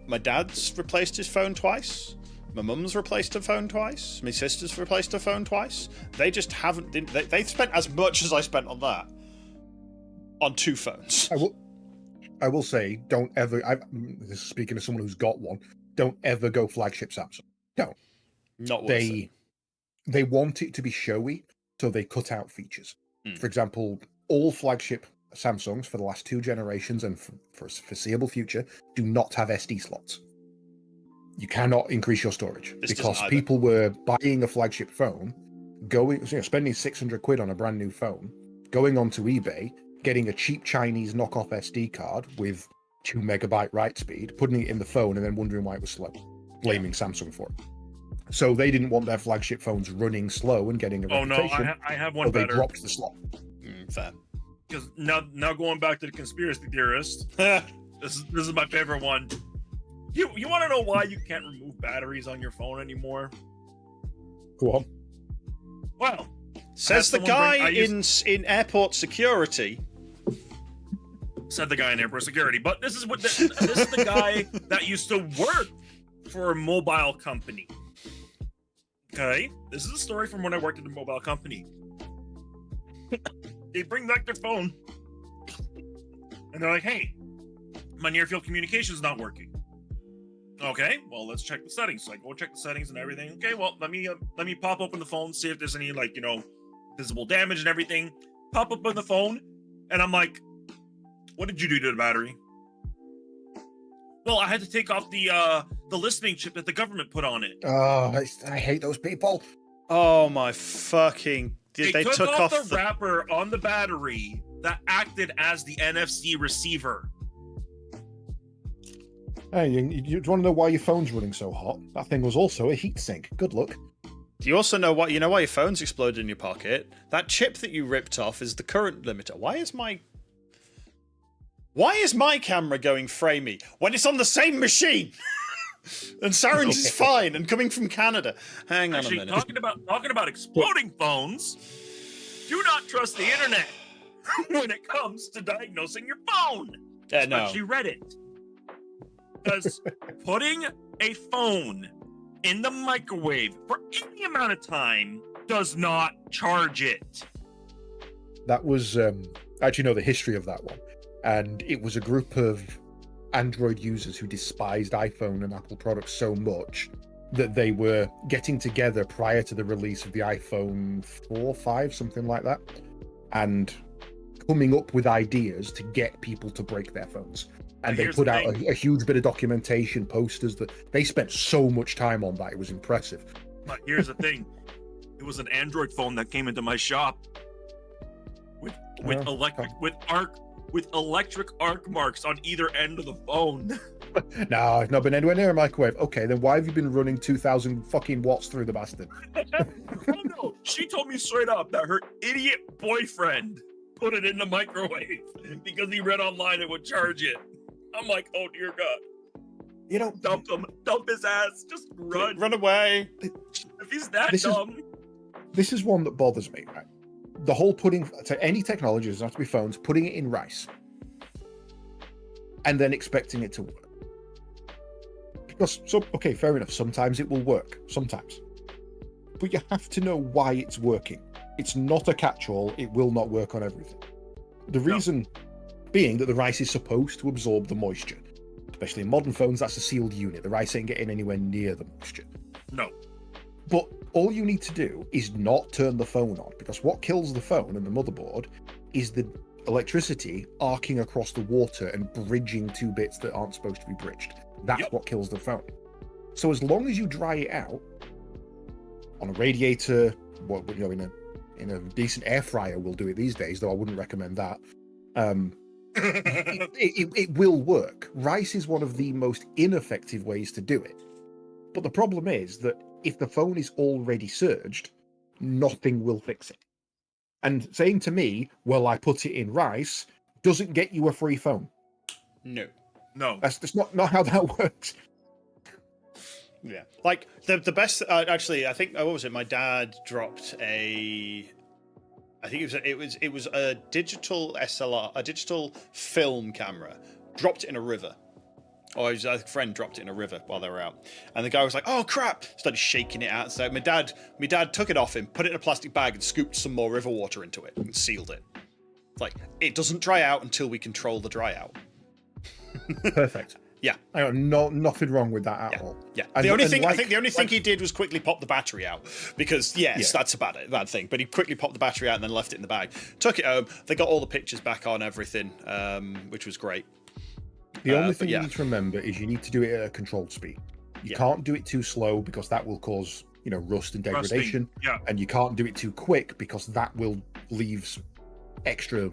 my dad's replaced his phone twice. My mum's replaced her phone twice. My sister's replaced her phone twice. They just haven't. They spent as much as I spent on that on 2 phones. I will say, don't ever. This is speaking of someone who's got one. Don't ever go flagship Samsung. Don't. Not worth it. They want it to be showy, so they cut out features. For example, all flagship Samsungs for the last 2 generations and for a foreseeable future do not have SD slots. You cannot increase your storage because people were buying a flagship phone, spending 600 quid on a brand new phone, going onto eBay, getting a cheap Chinese knockoff SD card with 2 megabyte write speed, putting it in the phone, and then wondering why it was slow, blaming Samsung for it. So they didn't want their flagship phones running slow and getting a reputation. No, I have one so better. They dropped the slot. Fair. Because now going back to the conspiracy theorist, this is my favorite one. You want to know why you can't remove batteries on your phone anymore? Go on. Well, says the guy in airport security. Said the guy in airport security, but this is the guy that used to work for a mobile company. Okay, this is a story from when I worked at a mobile company. They bring back their phone, and they're like, "Hey, my near-field communication is not working." Okay, well, let's check the settings. So I go check the settings and everything. Okay, well, let me pop open the phone, see if there's any visible damage and everything. Pop up on the phone, and I'm like, "What did you do to the battery?" Well, I had to take off the listening chip that the government put on it. Oh, I hate those people. Oh my fucking! They took off the wrapper on the battery that acted as the NFC receiver. Hey, you want to know why your phone's running so hot? That thing was also a heatsink. Good luck. Do you also know why your phone's exploded in your pocket? That chip that you ripped off is the current limiter. Why is my camera going framey when it's on the same machine? And Sarin's is fine and coming from Canada. Hang on a minute. Talking about exploding phones, do not trust the internet when it comes to diagnosing your phone. Especially Reddit. Because putting a phone in the microwave for any amount of time does not charge it. That was I actually know the history of that one. And it was a group of Android users who despised iPhone and Apple products so much that they were getting together prior to the release of the iPhone 4, 5, something like that, and coming up with ideas to get people to break their phones. And they put out a huge bit of documentation, posters, that they spent so much time on that. It was impressive. But here's the thing. It was an Android phone that came into my shop with electric arc marks on either end of the phone. No, I've not been anywhere near a microwave. Okay, then why have you been running 2,000 fucking watts through the bastard? No, she told me straight up that her idiot boyfriend put it in the microwave because he read online it would charge it. I'm like, oh dear God. Dump his ass, just run away. If he's that dumb. This is one that bothers me, right? The whole putting to any technology, doesn't have to be phones, putting it in rice and then expecting it to work. Because okay, fair enough. Sometimes it will work. Sometimes, but you have to know why it's working. It's not a catch-all. It will not work on everything. The reason being that the rice is supposed to absorb the moisture. Especially in modern phones, that's a sealed unit. The rice ain't getting anywhere near the moisture. No. But all you need to do is not turn the phone on, because what kills the phone and the motherboard is the electricity arcing across the water and bridging 2 bits that aren't supposed to be bridged. That's what kills the phone. So as long as you dry it out on a radiator, in a decent air fryer will do it these days, though I wouldn't recommend that. It will work. Rice is one of the most ineffective ways to do it. But the problem is that if the phone is already surged, nothing will fix it. And saying to me, well, I put it in rice, doesn't get you a free phone. No. That's just not how that works. Yeah, like the best. Actually, I think what was it? My dad dropped a. I think it was a digital SLR, a digital film camera. Dropped it in a river. Or a friend dropped it in a river while they were out, and the guy was like, "Oh crap!" Started shaking it out. So my dad took it off him, put it in a plastic bag, and scooped some more river water into it and sealed it. Like, it doesn't dry out until we control the dry out. Perfect. Yeah, I got nothing wrong with that at all. Yeah, the only thing he did was quickly pop the battery out, because that's a bad thing. But he quickly popped the battery out and then left it in the bag. Took it home. They got all the pictures back on everything, which was great. The only thing you need to remember is you need to do it at a controlled speed. You can't do it too slow, because that will cause, rust and degradation. Yeah. And you can't do it too quick, because that will leave extra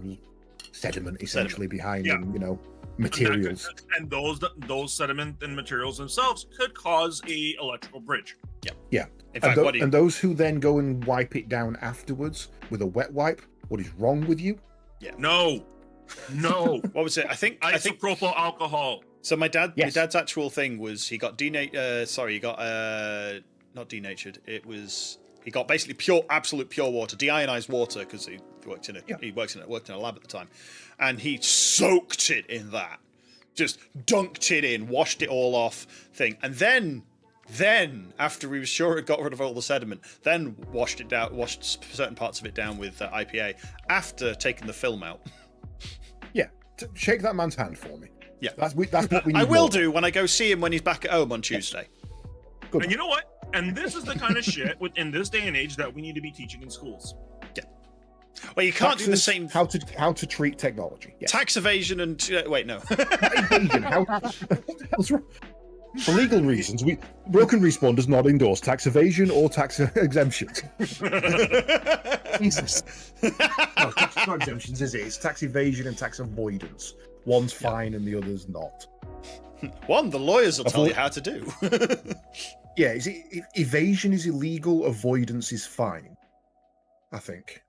sediment essentially behind, and, materials. And those sediment and materials themselves could cause a electrical bridge. Yeah. In fact, and those who then go and wipe it down afterwards with a wet wipe, what is wrong with you? Yeah. No. What was it? I think isopropyl alcohol. So my dad's actual thing was he got not denatured. He got basically absolute pure water, deionized water, because he worked in a lab at the time, and he soaked it in that, just dunked it in, washed it all off, and then after he was sure it got rid of all the sediment, then washed certain parts of it down with IPA after taking the film out. Yeah, shake that man's hand for me. Yeah, that's what we need. I will do when I go see him when he's back at home on Tuesday. Good. And you know what? And this is the kind of shit in this day and age that we need to be teaching in schools. Yeah. Well, you can't do the same. How to treat technology. Yes. Tax evasion and wait, no. Evasion. What the hell's wrong? For legal reasons, Broken Respawn does not endorse tax evasion or tax exemptions. Jesus. No, tax not exemptions, is it? It's tax evasion and tax avoidance. One's fine and the other's not. One, the lawyers will tell you how to do. Yeah, evasion is illegal, avoidance is fine, I think.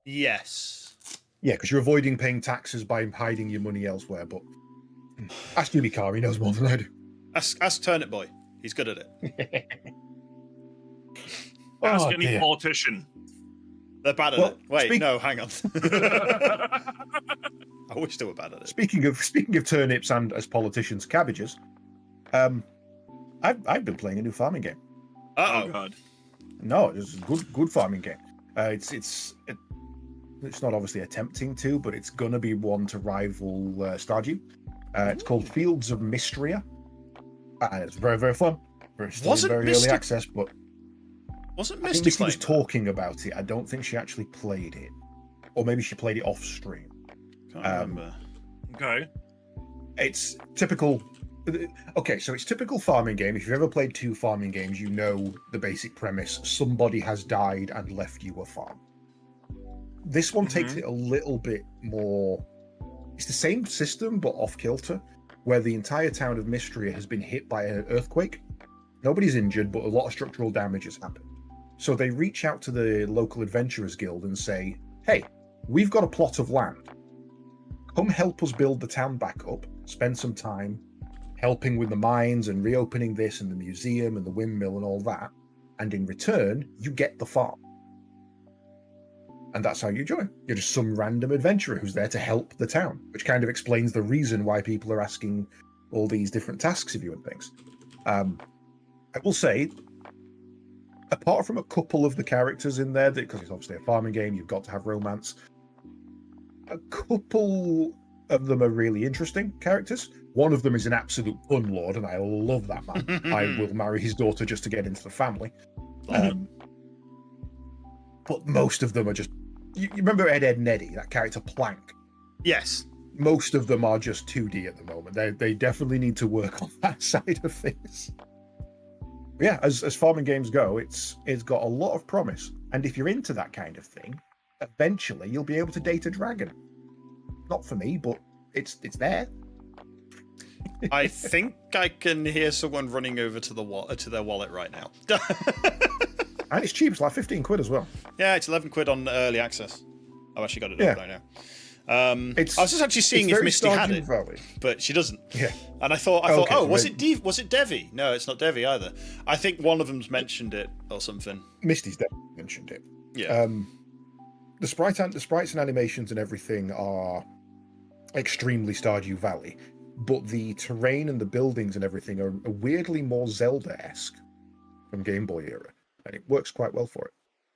Yes. Yeah, because you're avoiding paying taxes by hiding your money elsewhere, but ask Jimmy Carr, he knows more than I do. Ask Turnip Boy. He's good at it. Ask any politician. They're bad at it. Wait, no, hang on. I wish they were bad at it. Speaking of turnips and, as politicians, cabbages, I've been playing a new farming game. Oh God! No, it's a good farming game. It's not obviously attempting to, but it's gonna be one to rival Stardew. It's called Fields of Mystria. It's very, very fun. It's still in very early access, but wasn't I think Misty was talking about it. I don't think she actually played it, or maybe she played it off stream. Can't remember. Okay. It's typical. Okay, so it's typical farming game. If you've ever played 2 farming games, you know the basic premise. Somebody has died and left you a farm. This one takes it a little bit more. It's the same system, but off kilter, where the entire town of Mystria has been hit by an earthquake. Nobody's injured, but a lot of structural damage has happened. So they reach out to the local adventurers guild and say, hey, we've got a plot of land. Come help us build the town back up, spend some time helping with the mines and reopening this and the museum and the windmill and all that. And in return, you get the farm. And that's how you join. You're just some random adventurer who's there to help the town, which kind of explains the reason why people are asking all these different tasks of you and things. I will say, apart from a couple of the characters in there, because it's obviously a farming game, you've got to have romance. A couple of them are really interesting characters. One of them is an absolute fun lord, and I love that man. I will marry his daughter just to get into the family. But most of them are just... You remember Ed, and Eddie, that character Plank? Yes. Most of them are just 2D at the moment. They definitely need to work on that side of things. But yeah, as farming games go, it's got a lot of promise. And if you're into that kind of thing, eventually you'll be able to date a dragon. Not for me, but it's there. I think I can hear someone running over to their wallet right now. And it's cheap. It's like 15 quid as well. Yeah, it's 11 quid on early access. I've actually got it up right I was just actually seeing if Misty had it, but she doesn't. Yeah. And I thought, oh, was it Devi? No, it's not Devi either. I think one of them's mentioned it or something. Misty's definitely mentioned it. Yeah. The sprites and animations and everything are extremely Stardew Valley, but the terrain and the buildings and everything are weirdly more Zelda-esque from Game Boy era, and it works quite well for it.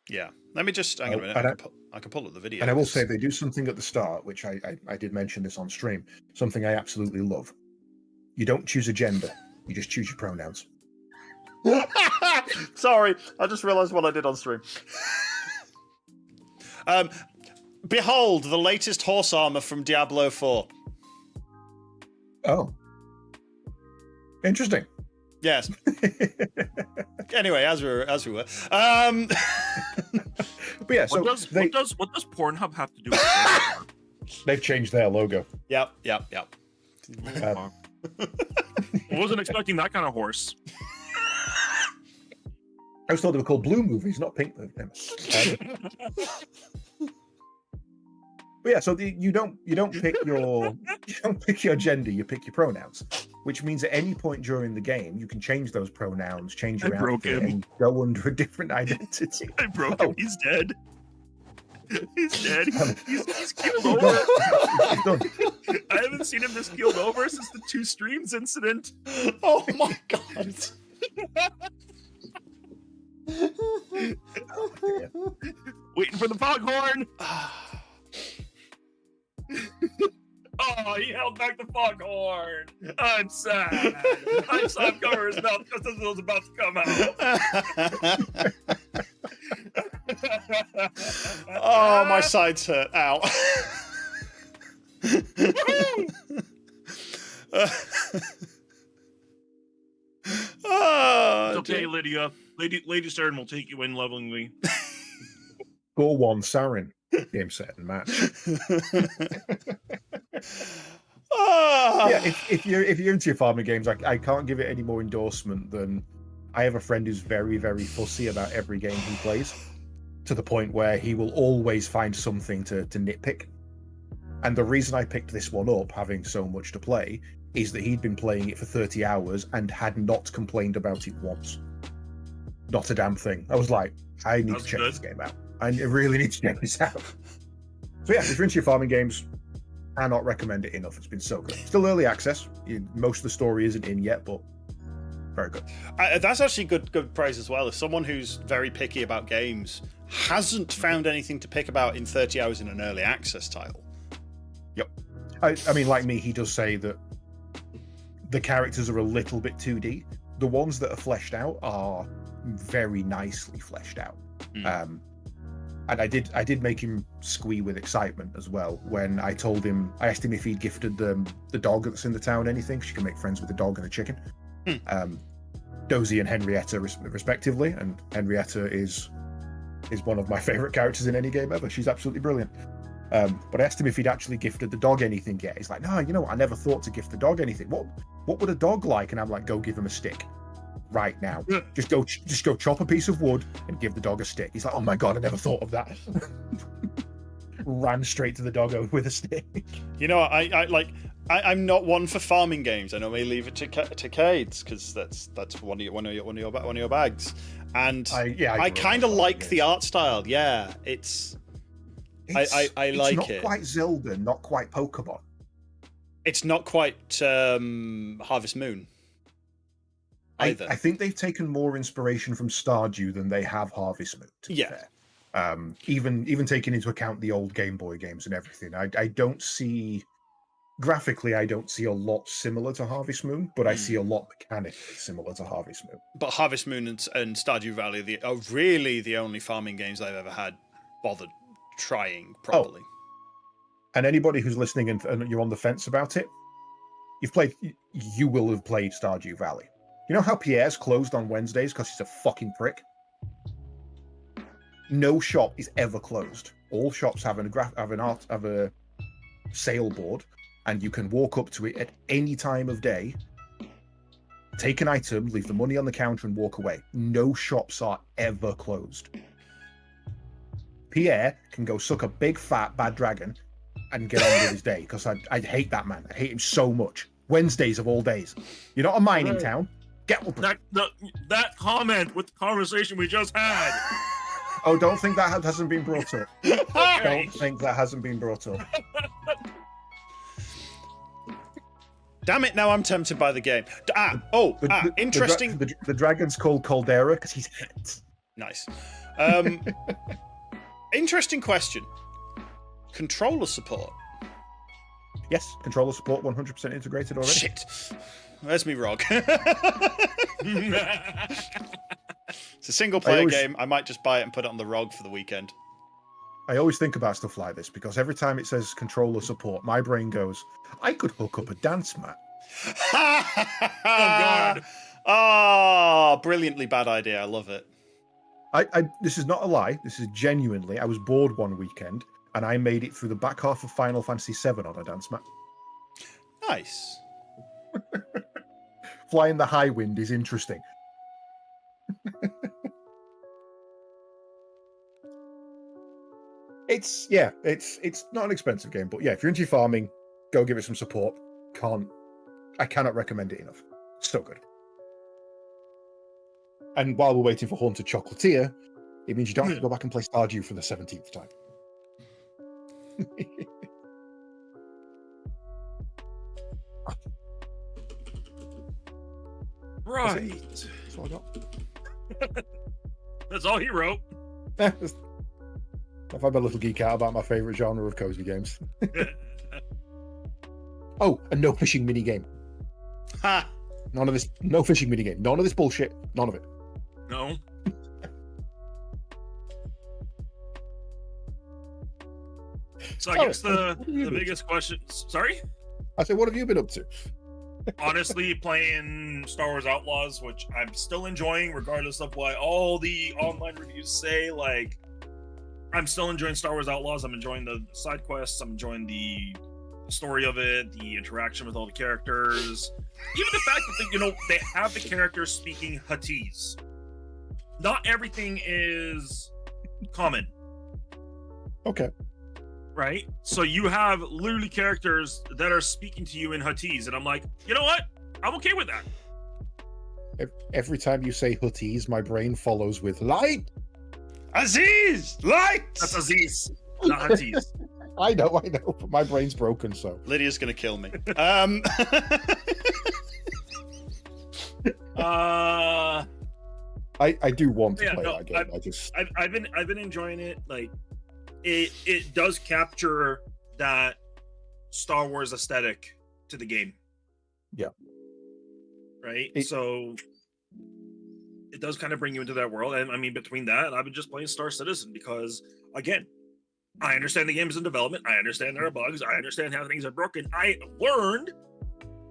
Yeah. Let me just hang on a minute. I can pull up the video. And I will say they do something at the start, which I did mention this on stream, something I absolutely love. You don't choose a gender, you just choose your pronouns. Sorry, I just realised what I did on stream. Behold, the latest horse armor from Diablo 4. Oh. Interesting. Yes. Anyway, as we were. But yeah, so what does Pornhub have to do with it? They've changed their logo. Yep. I wasn't expecting that kind of horse. I was told they were called Blue Movies, not Pink Movies. But yeah, so you don't pick your gender, you pick your pronouns, which means at any point during the game you can change those pronouns, change your outfit, and go under a different identity. I broke him. He's dead. He's dead. He's keeled over. I haven't seen him this keeled over since the 2 streams incident. Oh my god. Waiting for the foghorn. Oh, he held back the foghorn. I'm sad. I saw him cover his mouth just as it was about to come out. Oh, my sides hurt. Ow. It's okay, Lydia. Lady Sarin will take you in lovingly. Score 1, Sarin. Game, set, and match. Yeah, if you're into your farming games, I can't give it any more endorsement than I have a friend who's very, very fussy about every game he plays, to the point where he will always find something to nitpick. And the reason I picked this one up, having so much to play, is that he'd been playing it for 30 hours and had not complained about it once. Not a damn thing. I was like, I need to check this game out. I really need to check this out. So yeah, if you're into your farming games, I cannot recommend it enough. It's been so good. Still early access. Most of the story isn't in yet, but very good. That's actually good praise as well. If someone who's very picky about games hasn't found anything to pick about in 30 hours in an early access title. Yep. I mean, like me, he does say that the characters are a little bit 2D. The ones that are fleshed out are very nicely fleshed out. And I did make him squee with excitement as well when I asked him if he'd gifted the dog that's in the town anything. She can make friends with the dog and the chicken. Dozy and Henrietta respectively, and Henrietta is one of my favorite characters in any game ever. She's absolutely brilliant. But I asked him if he'd actually gifted the dog anything yet. He's like, no, you know what? I never thought to gift the dog anything. What would a dog like? And I'm like, go give him a stick. Right now, just go chop a piece of wood and give the dog a stick. He's like, oh my god, I never thought of that. Ran straight to the doggo with a stick. You know, I'm not one for farming games. I normally leave it to Caedes because that's one of your bags. And I kind of like the art style. Yeah, I like it's it. Not quite Zelda, not quite Pokemon. It's not quite Harvest Moon. I think they've taken more inspiration from Stardew than they have Harvest Moon, to be fair. Even taking into account the old Game Boy games and everything. I don't see graphically a lot similar to Harvest Moon, but I see a lot mechanically similar to Harvest Moon. But Harvest Moon and Stardew Valley are really the only farming games I've ever had bothered trying properly. And anybody who's listening and you're on the fence about it, you will have played Stardew Valley. You know how Pierre's closed on Wednesdays because he's a fucking prick? No shop is ever closed. All shops have a sale board, and you can walk up to it at any time of day, take an item, leave the money on the counter, and walk away. No shops are ever closed. Pierre can go suck a big fat bad dragon and get on with his day, because I hate that man. I hate him so much. Wednesdays of all days. You're not a mining town. Get up. That comment with the conversation we just had. Oh, don't think that hasn't been brought up. Okay. Don't think that hasn't been brought up. Damn it! Now I'm tempted by the game. Interesting. The dragon's called Caldera because he's hot. Nice. Interesting question. Controller support. Yes, controller support 100% integrated already. Shit. Where's me ROG? It's a single player game. I might just buy it and put it on the ROG for the weekend. I always think about stuff like this because every time it says controller support, my brain goes, I could hook up a dance mat. Oh, God. Oh, brilliantly bad idea. I love it. This is not a lie. This is genuinely. I was bored one weekend and I made it through the back half of Final Fantasy VII on a dance mat. Nice. Flying the high wind is interesting. It's not an expensive game, but yeah, if you're into farming, go give it some support. I cannot recommend it enough. It's so good. And while we're waiting for Haunted Chocolatier, it means you don't have to go back and play Stardew for the 17th time. Right. That's all I got. That's all he wrote. I've had my little geek out about my favourite genre of cozy games. Oh, and no fishing mini game. Ha! None of this. No fishing mini game. None of this bullshit. None of it. No. So I guess the biggest question. Sorry? I said, what have you been up to? Honestly, playing Star Wars Outlaws, which I'm still enjoying, regardless of what all the online reviews say. Like, I'm still enjoying Star Wars Outlaws. I'm enjoying the side quests. I'm enjoying the story of it, the interaction with all the characters. Even the fact that they have the characters speaking Huttese. Not everything is common. Okay. Right? So you have literally characters that are speaking to you in Huttese, and I'm like, you know what? I'm okay with that. Every time you say Huttese, my brain follows with light. Aziz! Light! That's Aziz, not Huttese. I know, but my brain's broken, so. Lydia's gonna kill me. I do want to play that game. I've been enjoying it. Like, it does capture that Star Wars aesthetic to the game. Yeah. Right? So it does kind of bring you into that world. And I mean, between that, I've been just playing Star Citizen because, again, I understand the game is in development. I understand there are bugs. I understand how things are broken. I learned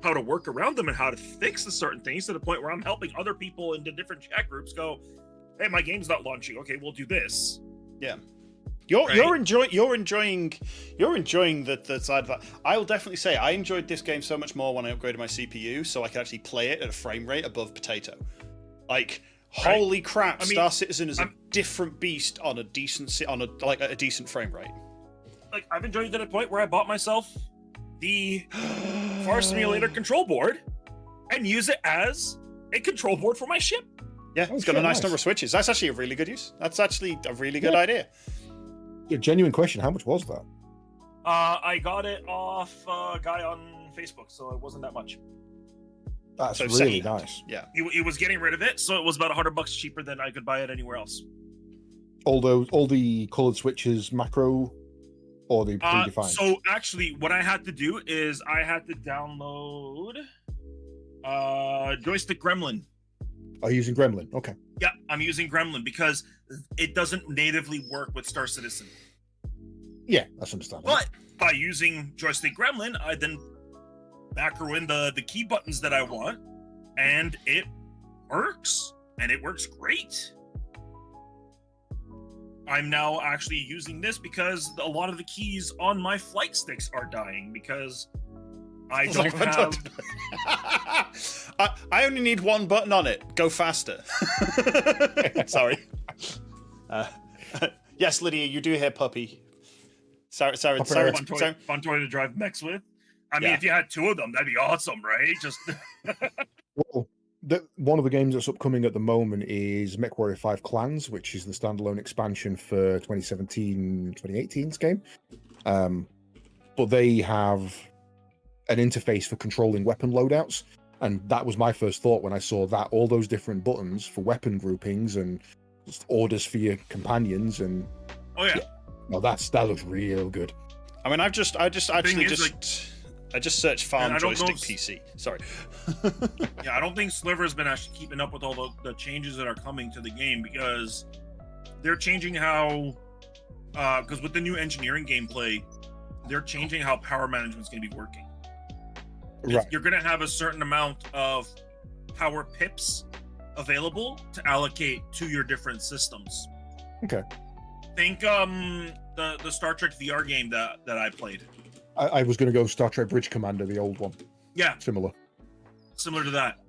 how to work around them and how to fix the certain things to the point where I'm helping other people in the different chat groups go, hey, my game's not launching. Okay, we'll do this. Yeah. You're enjoying the side of that. I will definitely say I enjoyed this game so much more when I upgraded my CPU, so I could actually play it at a frame rate above Potato. Like, holy crap! I mean, Star Citizen is a different beast on a decent frame rate. Like, I've enjoyed it to the point where I bought myself the Far Simulator control board and use it as a control board for my ship. Yeah, it's got a nice number of switches. That's actually a really good use. That's actually a really good idea. Yeah, genuine question. How much was that? I got it off a guy on Facebook, so it wasn't that much. That's really nice. Yeah. He was getting rid of it, so it was about $100 cheaper than I could buy it anywhere else. All the colored switches macro, or the predefined? So actually, what I had to do is I had to download Joystick Gremlin. Are you using Gremlin? Okay. Yeah, I'm using Gremlin because it doesn't natively work with Star Citizen. Yeah, that's understandable. But by using Joystick Gremlin, I then macro in the key buttons that I want, and it works, and it works great. I'm now actually using this because a lot of the keys on my flight sticks are dying because I don't have... I only need one button on it. Go faster. Sorry. Yes, Lydia, you do hear puppy. Sorry. Fun toy to drive mechs with. I mean, if you had 2 of them, that'd be awesome, right? Just Well, one of the games that's upcoming at the moment is MechWarrior 5 Clans, which is the standalone expansion for 2017-2018's game. But they have an interface for controlling weapon loadouts, and that was my first thought when I saw that, all those different buttons for weapon groupings and orders for your companions, and well, that looks real good. I mean, I just searched farm joystick PC. Sorry. Yeah, I don't think Sliver's been actually keeping up with all the changes that are coming to the game, because they're changing how, because with the new engineering gameplay, they're changing how power management's going to be working. Right. You're going to have a certain amount of power pips available to allocate to your different systems. Okay. Think the Star Trek VR game that I played. I was going to go Star Trek Bridge Commander, the old one. Yeah. Similar to that.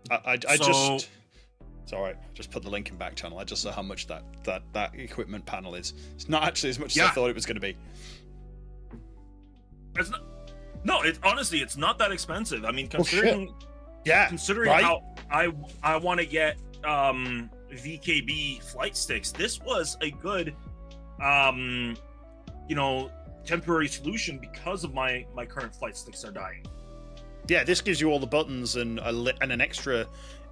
It's all right. Just put the link in back channel. I just saw how much that equipment panel is. It's not actually as much as I thought it was going to be. It's not. No, honestly, it's not that expensive. I mean, considering right? how I want to get VKB flight sticks, this was a good temporary solution because of my current flight sticks are dying. Yeah, this gives you all the buttons and an extra.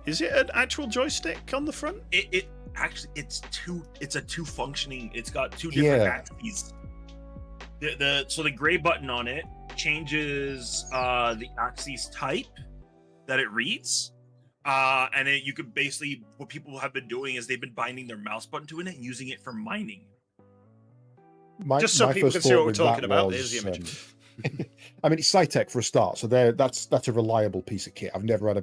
Is it an actual joystick on the front? It actually it's a two functioning. It's got 2 different axes. So the gray button on it changes the axis type that it reads, and you could basically, what people have been doing is they've been binding their mouse button to it and using it for mining. Just so people can see what we're talking about. There's the image. I mean, it's SciTech for a start, so that's a reliable piece of kit. I've never had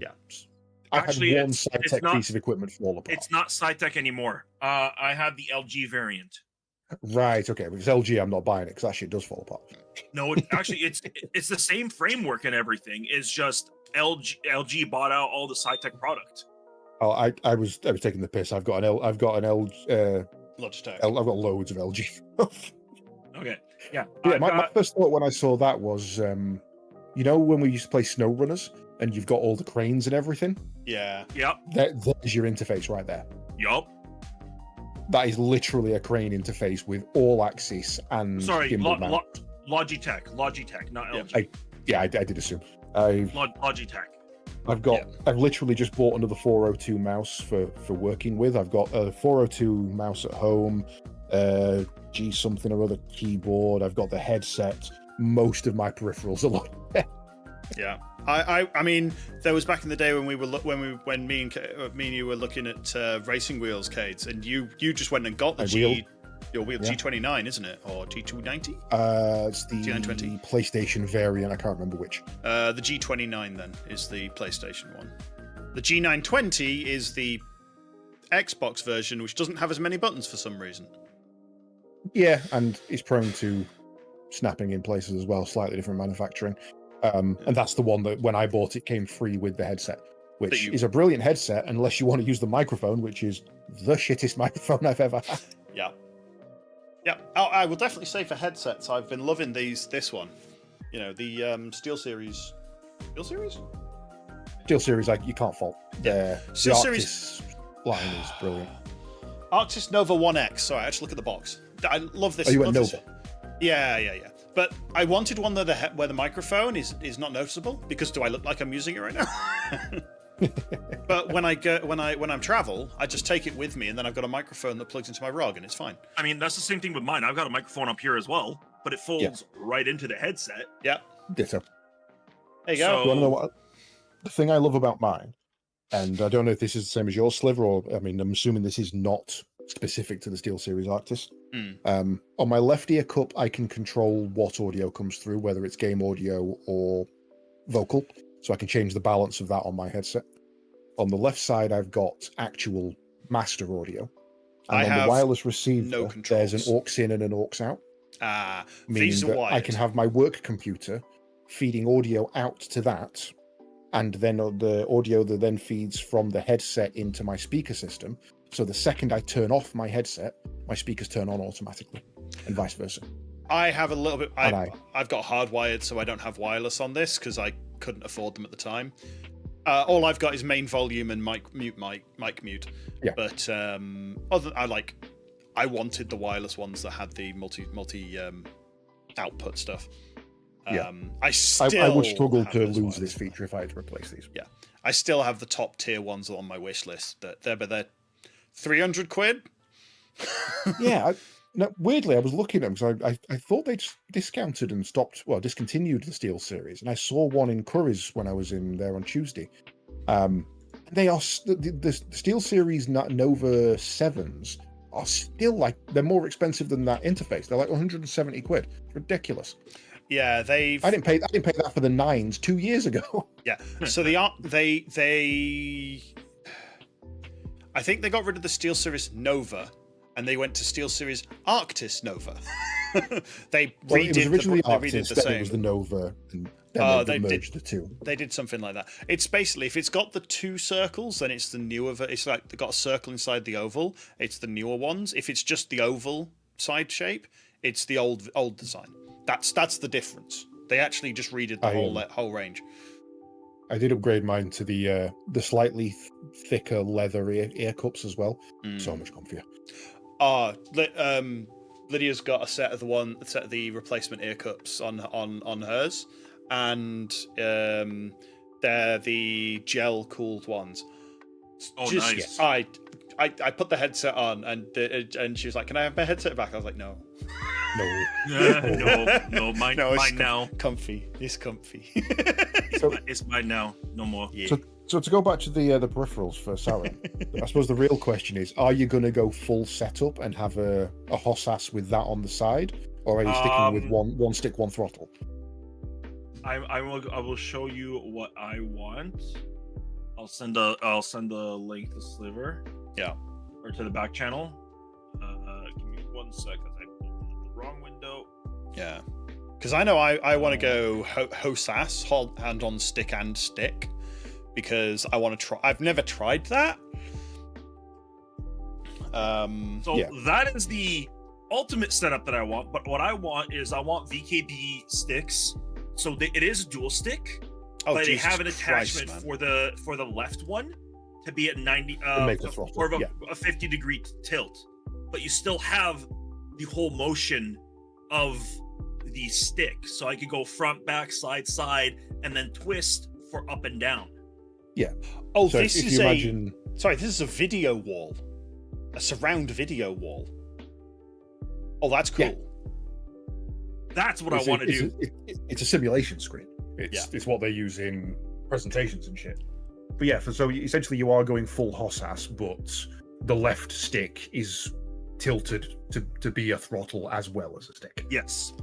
I've had one SciTech piece of equipment fall apart. It's not SciTech anymore. I have the LG variant. Right. Okay. If it's LG, I'm not buying it because that shit does fall apart. No, it's the same framework and everything. It's just LG bought out all the SciTech product. Oh, I was taking the piss. I've got an LG. Logitech. I've got loads of LG. Okay. Yeah. Yeah. My first thought when I saw that was, when we used to play SnowRunners and you've got all the cranes and everything. Yeah. Yep. There's your interface right there. Yup. That is literally a crane interface with all axis and gimbal mount. Logitech, not LG. I did assume. Logitech. I've literally just bought another 402 mouse for working with. I've got a 402 mouse at home, G something or other keyboard. I've got the headset. Most of my peripherals are Logitech. Yeah. I mean, there was back in the day when me and you were looking at racing wheels, Caedes, and you just went and got your wheel G29, isn't it, or G290? It's the G920 PlayStation variant. I can't remember which. The G29 then is the PlayStation one. The G920 is the Xbox version, which doesn't have as many buttons for some reason. Yeah, and it's prone to snapping in places as well. Slightly different manufacturing. And that's the one that when I bought it came free with the headset, which is a brilliant headset unless you want to use the microphone, which is the shittest microphone I've ever had. Yeah. I will definitely say for headsets, I've been loving this one. The Steel Series. Steel Series, you can't fault. Steel Series line is brilliant. Arctis Nova 1X. Sorry, actually look at the box. I love this. Oh, you went Nova? Yeah. But I wanted one where the microphone is not noticeable, because do I look like I'm using it right now? But when I'm travel, I just take it with me, and then I've got a microphone that plugs into my rug, and it's fine. I mean, that's the same thing with mine. I've got a microphone up here as well, but it folds right into the headset. Yeah. Ditto. There you go. You want to know what the thing I love about mine, and I don't know if this is the same as your Sliver, or I'm assuming this is not specific to the SteelSeries Arctis. On my left ear cup, I can control what audio comes through, whether it's game audio or vocal, so I can change the balance of that on my headset. On the left side, I've got actual master audio. And on the wireless receiver, there's an aux in and an aux out. Meaning that I can have my work computer feeding audio out to that, and then the audio that then feeds from the headset into my speaker system. So the second I turn off my headset, my speakers turn on automatically, and vice versa. I have a little bit. I've got hardwired, so I don't have wireless on this because I couldn't afford them at the time. All I've got is main volume and mic mute. Yeah. But I wanted the wireless ones that had the multi output stuff. Yeah. I would struggle to lose this feature if I had to replace these. Yeah. I still have the top tier ones on my wish list. They're 300 quid. Yeah. Weirdly, I was looking at them because I thought they'd discounted and discontinued the Steel series, and I saw one in Curry's when I was in there on Tuesday. They are the Steel series Nova 7s are still they're more expensive than that interface. They're like 170 quid. It's ridiculous. Yeah, I didn't pay that for the 9s 2 years ago. Yeah, so I think they got rid of the Steel Series Nova, and they went to Steel Series Arctis Nova. They redid it was originally they redid the then same. It was the Nova, and then they merged the two. They did something like that. It's basically, if it's got the 2 circles, then it's the newer. It's like they got a circle inside the oval. It's the newer ones. If it's just the oval side shape, it's the old design. That's the difference. They actually just redid the whole range. I did upgrade mine to the slightly thicker leather ear cups as well. So much comfier. Lydia's got a set of the replacement ear cups on hers, and they're the gel cooled ones. Oh, nice. I put the headset on, and she was like, "Can I have my headset back?" I was like, "No." No, mine now. Comfy. It's comfy. It's mine now. No more. Yeah. So to go back to the peripherals for Sarin, I suppose the real question is: are you going to go full setup and have a Hossas with that on the side, or are you sticking with one stick, one throttle? I will show you what I want. I'll send a link to Sliver. Yeah. Or to the back channel. Give me 1 second. I opened up the wrong window. Yeah. Because I know I want to go Hossas, hand on stick and stick, because I want to try. I've never tried that. That is the ultimate setup that I want. But what I want is VKB sticks. So it is a dual stick. But they have an attachment for the left one to be at 90 or a 50-degree tilt, but you still have the whole motion of the stick, so I could go front, back, side, and then twist for up and down. Yeah. Oh, so this is this is a video wall, a surround video wall. Oh, that's cool. Yeah. That's what I want to do. It's a simulation screen. It's what they use in presentations and shit. But yeah, so essentially you are going full Hossas, but the left stick is tilted to be a throttle as well as a stick. Yes.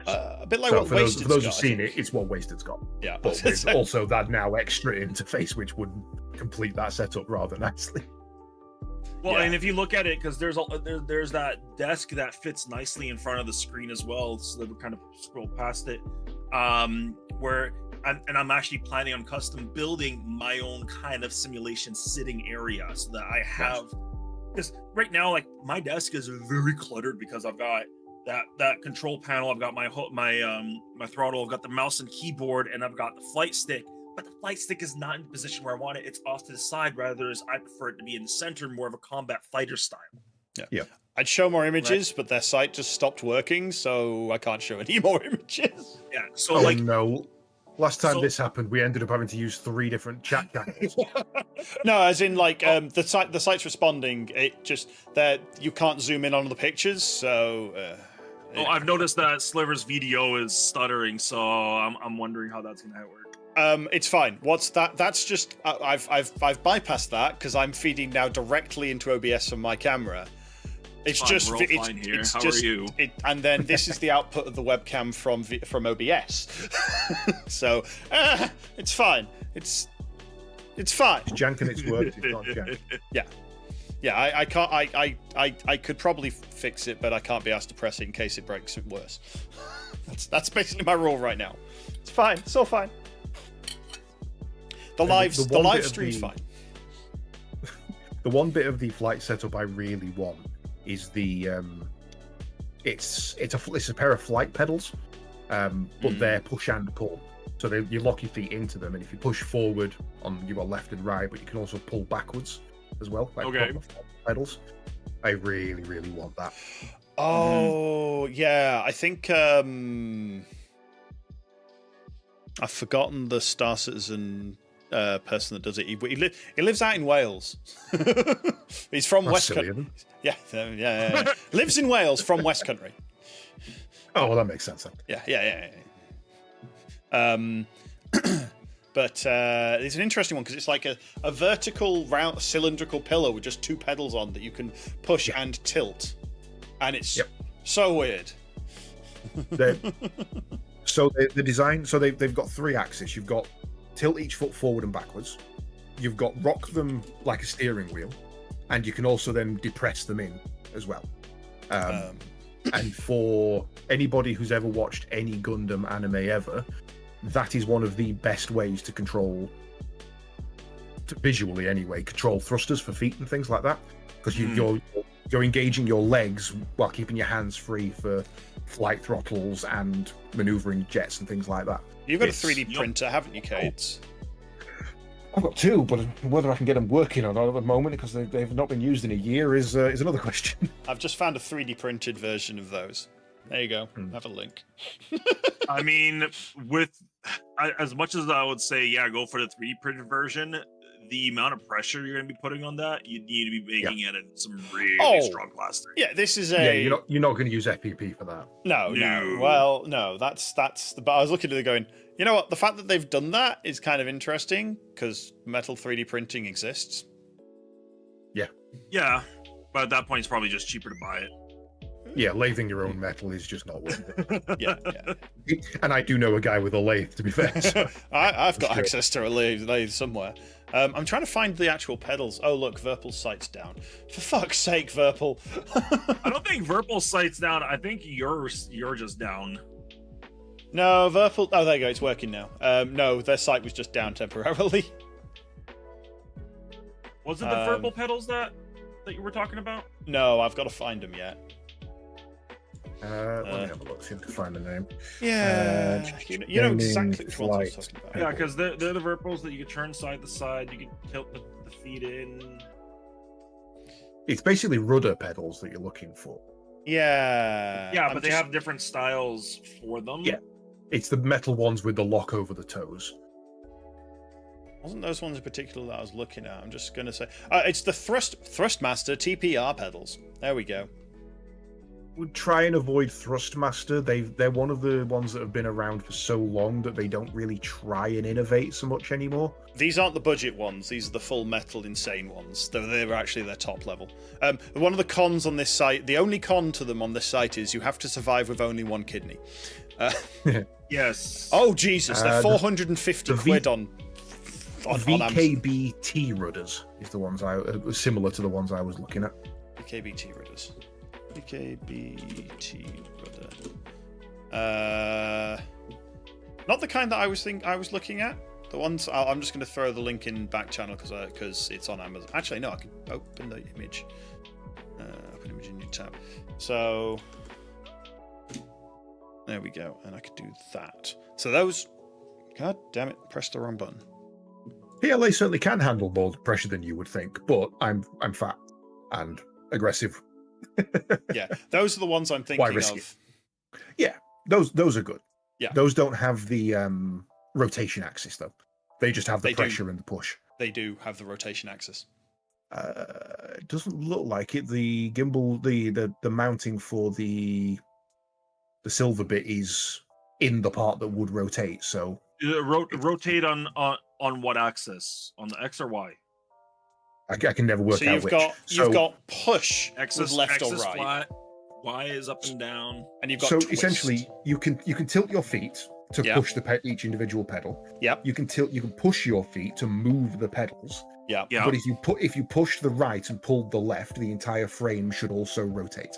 A bit like so what for Wasted's those who've seen it, it's what Wasted's got. Yeah. But with also that now extra interface, which would complete that setup rather nicely. Well, and if you look at it, because there's that desk that fits nicely in front of the screen as well, so they would kind of scroll past it. Where I'm actually planning on custom building my own kind of simulation sitting area, so that I have, because right now, like, my desk is very cluttered because I've got that control panel, I've got my throttle, I've got the mouse and keyboard, and I've got the flight stick. But the flight stick is not in the position where I want it. It's off to the side, rather as I prefer it to be in the center, more of a combat fighter style. Yeah. I'd show more images, but their site just stopped working, so I can't show any more images. Yeah. So no. Last time this happened, we ended up having to use 3 different chat channels. No, as in the site's responding. It just that you can't zoom in on the pictures, so. I've noticed that Sliver's video is stuttering, so I'm wondering how that's gonna work. It's fine. What's that? That's just I've bypassed that because I'm feeding now directly into OBS from my camera. It's fine, just we're all fine here. How are you? And then this is the output of the webcam from OBS. So it's fine. It's fine. It's jank and it's worked. It's not jank. Yeah. I can't. I could probably fix it, but I can't be asked to press it in case it breaks it worse. That's basically my rule right now. It's fine. It's all fine. The live stream's fine. The one bit of the flight setup I really want is the it's a pair of flight pedals, but they're push and pull. So you lock your feet into them, and if you push forward on your left and right, but you can also pull backwards as well. Like Okay. Pedals. I really, really want that. Oh yeah, I think I've forgotten the Star Citizen person that does it. He lives out in Wales. He's from West Country. Yeah. Lives in Wales from West Country. Oh, well, that makes sense then. Yeah. But it's an interesting one because it's like a vertical, round, cylindrical pillar with just two pedals on that you can push and tilt, and it's so weird. So the design, so they've got 3 axes. You've got tilt each foot forward and backwards. You've got rock them like a steering wheel, and you can also then depress them in as well. And for anybody who's ever watched any Gundam anime ever, that is one of the best ways to control, visually anyway, control thrusters for feet and things like that, because you're engaging your legs while keeping your hands free for flight throttles and maneuvering jets and things like that. You've got a 3D printer, haven't you, Caedes? I've got 2, but whether I can get them working or not at the moment, because they've not been used in a year, is another question. I've just found a 3D printed version of those. There you go. Have a link. I mean, as much as I would say, yeah, go for the 3D printed version, the amount of pressure you're going to be putting on that, you need to be making it in some really strong plastic. Yeah, this is a. Yeah, you're not going to use FPP for that. No. Well, no, that's. But I was looking at it going, you know what? The fact that they've done that is kind of interesting because metal 3D printing exists. Yeah, but at that point, it's probably just cheaper to buy it. Yeah, lathing your own metal is just not worth it. Yeah. And I do know a guy with a lathe, to be fair. So. I've got access to a lathe somewhere. I'm trying to find the actual pedals. Oh, look, Verpal's sight's down. For fuck's sake, Verpal. I don't think Verpal's sight's down. I think you're just down. No, Verpal. Oh, there you go. It's working now. No, their sight was just down temporarily. Was it the Verpal pedals that you were talking about? No, I've got to find them yet. Let me have a look, see if I can find the name. Yeah, you know exactly which ones I was talking about. Yeah, because they're the Verpals that you can turn side to side, you can tilt the feet in. It's basically rudder pedals that you're looking for. Yeah, but they have different styles for them. Yeah, it's the metal ones with the lock over the toes. Wasn't those ones in particular that I was looking at? I'm just going to say it's the Thrustmaster TPR pedals. There we go. Would try and avoid Thrustmaster. They're one of the ones that have been around for so long that they don't really try and innovate so much anymore. These aren't the budget ones. These are the full metal insane ones. They're actually their top level. One of the cons on this site, the only con to them on this site is you have to survive with only one kidney. Yes. Oh Jesus! They're 450 quid on VKBT rudders is the ones similar to the ones I was looking at. VKBT rudders. VKBT rudder. Not the kind that I was looking at. The ones I'm just going to throw the link in back channel because it's on Amazon. Actually, no, I can open the image. Open image in your tab. So there we go, and I could do that. So those. God damn it! Pressed the wrong button. PLA certainly can handle more pressure than you would think, but I'm fat and aggressive. Yeah, those are the ones I'm thinking of. Yeah, those are good. Yeah, those don't have the rotation axis though. They just have the pressure and the push. They do have the rotation axis. It doesn't look like it. The gimbal, the mounting for the silver bit is in the part that would rotate. So rotate on what axis? On the X or Y? I can never work out which. You've got push X left X or is right. Flat, Y is up and down. And you've got so twist. Essentially you can tilt your feet to push each individual pedal. Yeah. You can push your feet to move the pedals. Yeah. But if you push the right and pull the left, the entire frame should also rotate.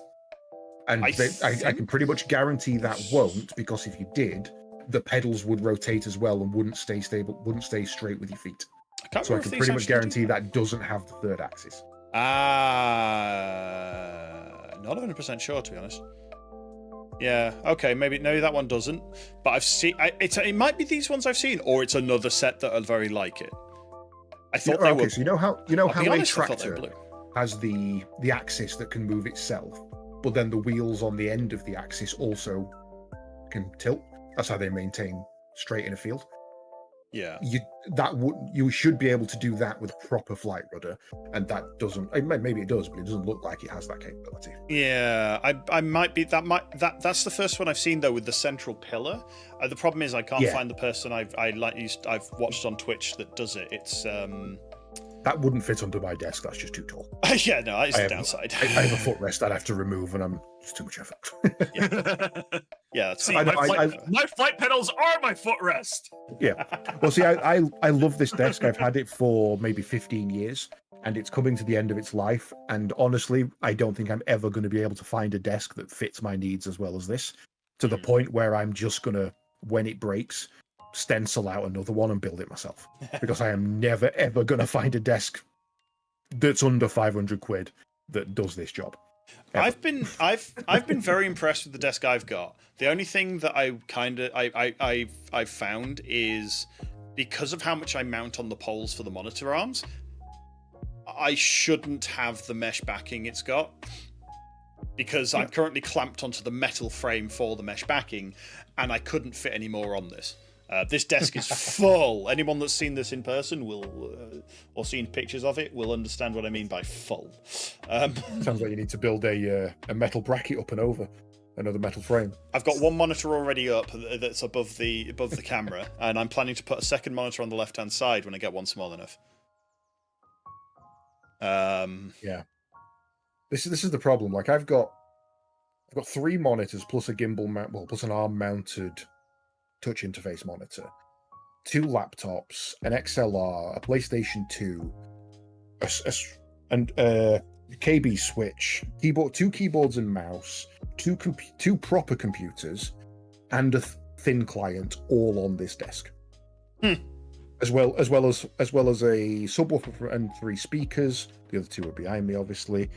And I can pretty much guarantee that won't, because if you did, the pedals would rotate as well and wouldn't stay straight with your feet. So I can pretty much guarantee that doesn't have the third axis. Not 100% sure, to be honest. Yeah. Okay. Maybe that one doesn't. But I've seen. It might be these ones I've seen, or it's another set that are very like it. I thought they were. So you know how honest, a tractor has the axis that can move itself, but then the wheels on the end of the axis also can tilt. That's how they maintain straight in a field. Yeah. You should be able to do that with proper flight rudder, and that doesn't. Maybe it does, but it doesn't look like it has that capability. Yeah, I might be that's the first one I've seen though with the central pillar. The problem is I can't find the person I've watched on Twitch that does it. It's that wouldn't fit under my desk. That's just too tall. Yeah, no, that is the downside. I have a footrest I'd have to remove, and it's too much effort. Yeah, that's see, my flight pedals are my footrest. Yeah. Well, see, I love this desk. I've had it for maybe 15 years, and it's coming to the end of its life. And honestly, I don't think I'm ever going to be able to find a desk that fits my needs as well as this, to the point where I'm just going to, when it breaks, stencil out another one and build it myself. Because I am never, ever going to find a desk that's under 500 quid that does this job. Ever. I've been very impressed with the desk I've got. The only thing that I've found is because of how much I mount on the poles for the monitor arms, I shouldn't have the mesh backing it's got, because I'm currently clamped onto the metal frame for the mesh backing, and I couldn't fit any more on this. This desk is full. Anyone that's seen this in person will, or seen pictures of it, will understand what I mean by full. Sounds like you need to build a metal bracket up and over another metal frame. I've got one monitor already up that's above the camera, and I'm planning to put a second monitor on the left-hand side when I get one small enough. Yeah, this is the problem. Like I've got 3 monitors plus a gimbal mount, plus an arm-mounted touch interface monitor, 2 laptops, an XLR, a PlayStation 2, and a KB switch, 2 keyboards and mouse, 2 proper computers, and a thin client, all on this desk. As well as a subwoofer and 3 speakers. The other 2 are behind me, obviously.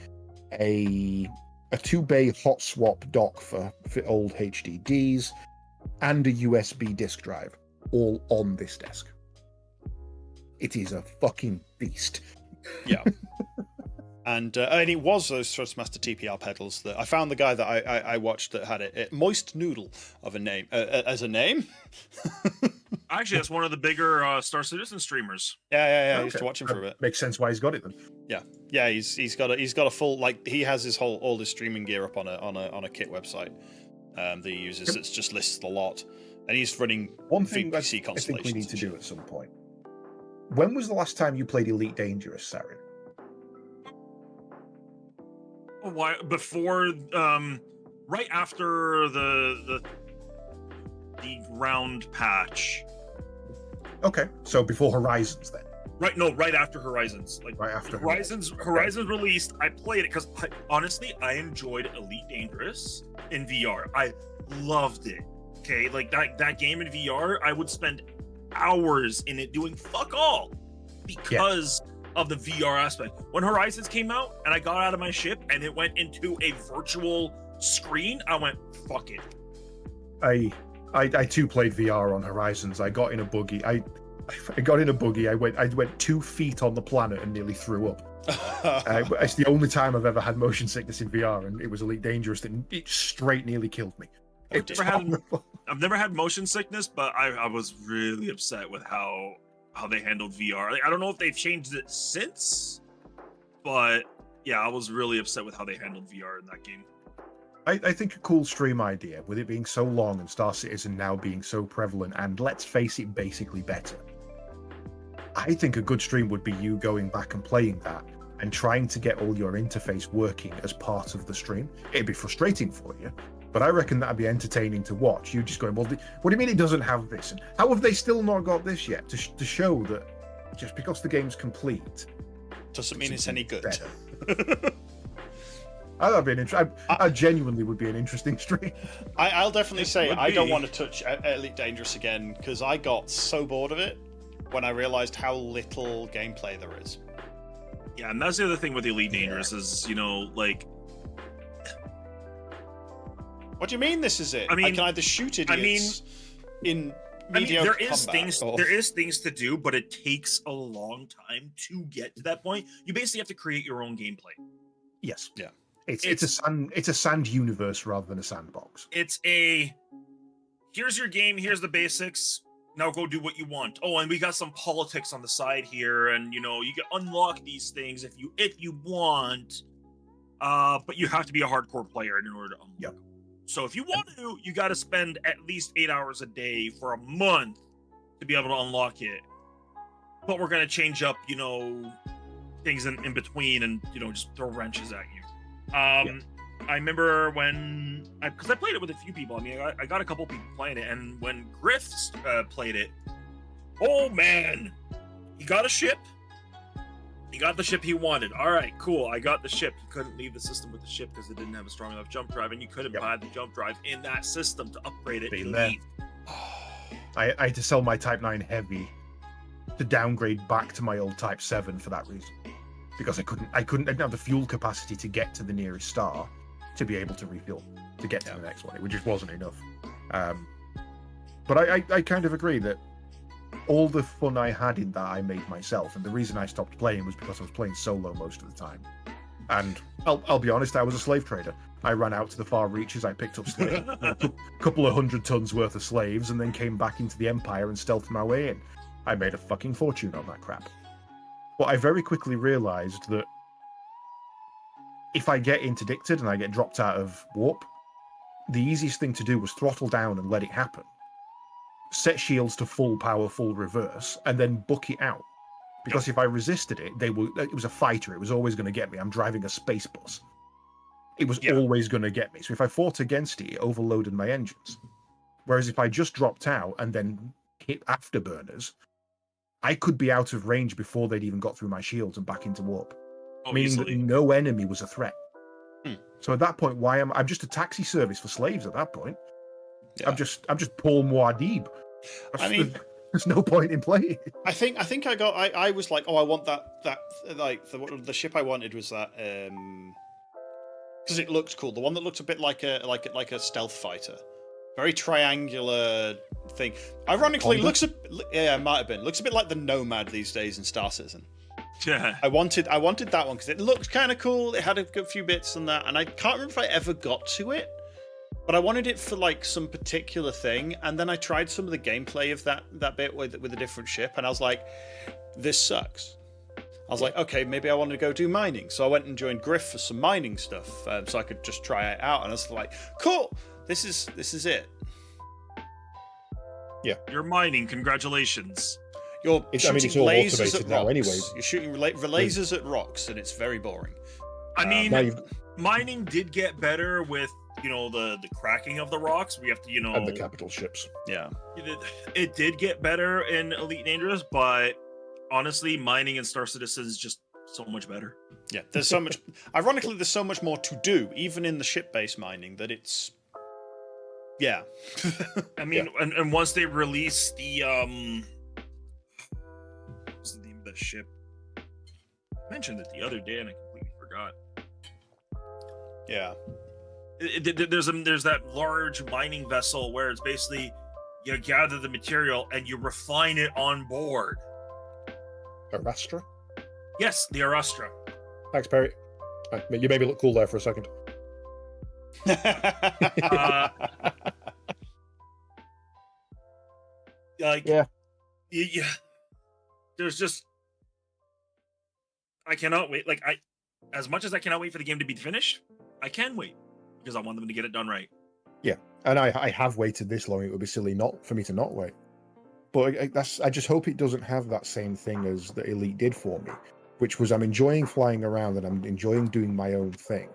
A 2-bay hot swap dock for old HDDs, and a USB disk drive, all on this desk. It is a fucking beast. Yeah. And it was those Thrustmaster TPR pedals that I found the guy that I watched that had it. Moist Noodle of a name as a name. Actually, that's one of the bigger Star Citizen streamers. Yeah. Okay. I used to watch him for a bit. Makes sense why he's got it then. Yeah. He's got a full, like, he has all his streaming gear up on a kit website that he uses. It's just lists the lot, and he's running one thing VPC I think we need to do shit. at some point. When was the last time you played Elite Dangerous, Sarin? Why before right after the round patch. Okay, so before Horizons then. Right after Horizons. Like right after Horizons released, I played it because honestly I enjoyed Elite Dangerous in VR. I loved it. Okay, like that game in VR, I would spend hours in it doing fuck all because of the VR aspect. When Horizons came out and I got out of my ship and it went into a virtual screen, I went, fuck it. I too played VR on Horizons. I got in a buggy. I went 2 feet on the planet and nearly threw up. It's the only time I've ever had motion sickness in VR, and it was Elite Dangerous that it straight nearly killed me. I've never had motion sickness, but I was really upset with how they handled VR. Like, I don't know if they've changed it since, but yeah, I was really upset with how they handled VR in that game. I think a cool stream idea, with it being so long and Star Citizen now being so prevalent, and let's face it, basically better. I think a good stream would be you going back and playing that and trying to get all your interface working as part of the stream. It'd be frustrating for you, but I reckon that'd be entertaining to watch. You just going, well, what do you mean it doesn't have this? And how have they still not got this yet? To show that just because the game's complete doesn't mean it's any good. That'd be I genuinely would be an interesting stream. I'll definitely say I don't want to touch Elite Dangerous again, because I got so bored of it when I realized how little gameplay there is. Yeah, and that's the other thing with Elite Dangerous is, like, What do you mean this is it? I mean, I can either shoot idiots in mediocre combat. There is things to do, but it takes a long time to get to that point. You basically have to create your own gameplay. Yes. Yeah. It's a sand universe rather than a sandbox. It's here's your game, here's the basics. Now go do what you want. Oh, and we got some politics on the side here, and you can unlock these things if you want. But you have to be a hardcore player in order to unlock. Yep. So if you want to, you got to spend at least 8 hours a day for a month to be able to unlock it. But we're gonna change up, things in between, and just throw wrenches at you. I remember because I played it with a few people. I mean, I got a couple people playing it, and when Griff played it, oh man, he got a ship. He got the ship he wanted. All right, cool. I got the ship. He couldn't leave the system with the ship because it didn't have a strong enough jump drive, and you couldn't buy the jump drive in that system to upgrade it. I had to sell my Type 9 Heavy to downgrade back to my old Type 7 for that reason, because I didn't have the fuel capacity to get to the nearest star to be able to refuel to get to the next one. It just wasn't enough. But I kind of agree that all the fun I had in that I made myself, and the reason I stopped playing was because I was playing solo most of the time. And I'll be honest, I was a slave trader. I ran out to the far reaches, I picked up a couple of 100 tons worth of slaves, and then came back into the Empire and stealthed my way in. I made a fucking fortune on that crap. But I very quickly realized that if I get interdicted and I get dropped out of warp, the easiest thing to do was throttle down and let it happen. Set shields to full power, full reverse, and then book it out. Because if I resisted it, it was a fighter. It was always going to get me. I'm driving a space bus. It was always going to get me. So if I fought against it, it overloaded my engines. Whereas if I just dropped out and then hit afterburners, I could be out of range before they'd even got through my shields and back into warp. Meaning that no enemy was a threat. So at that point, I'm just a taxi service for slaves at that point. Yeah. I'm just Paul Muad'Dib. I mean, there's no point in playing. I think I was like, I want that like the ship I wanted was that because it looked cool. The one that looked a bit like a stealth fighter, very triangular thing. Ironically, looks it might have been looks a bit like the Nomad these days in Star Citizen. Yeah. I wanted that one because it looked kind of cool. It had a good few bits on that, and I can't remember if I ever got to it. But I wanted it for like some particular thing, and then I tried some of the gameplay of that bit with a different ship, and I was like, "This sucks." I was like, "Okay, maybe I want to go do mining." So I went and joined Griff for some mining stuff, so I could just try it out. And I was like, "Cool, this is it." Yeah, you're mining. Congratulations. You're shooting lasers at rocks. Now anyway. You're shooting lasers at rocks, and it's very boring. I mean, mining did get better with the cracking of the rocks. We have to and the capital ships. Yeah, it did get better in Elite Dangerous, but honestly, mining in Star Citizen is just so much better. Yeah, there's so much. Ironically, there's so much more to do, even in the ship-based mining, that it's. Yeah. I mean, and once they release the what's the name of that ship? I mentioned it the other day and I completely forgot. Yeah. There's that large mining vessel where it's basically you gather the material and you refine it on board. Arastra? Yes, the Arastra. Thanks, Perry. You made me look cool there for a second. Yeah. There's just I cannot wait. As much as I cannot wait for the game to be finished, I can wait because I want them to get it done right. Yeah, and I have waited this long. It would be silly not for me to not wait. But I just hope it doesn't have that same thing as the Elite did for me, which was I'm enjoying flying around and I'm enjoying doing my own thing.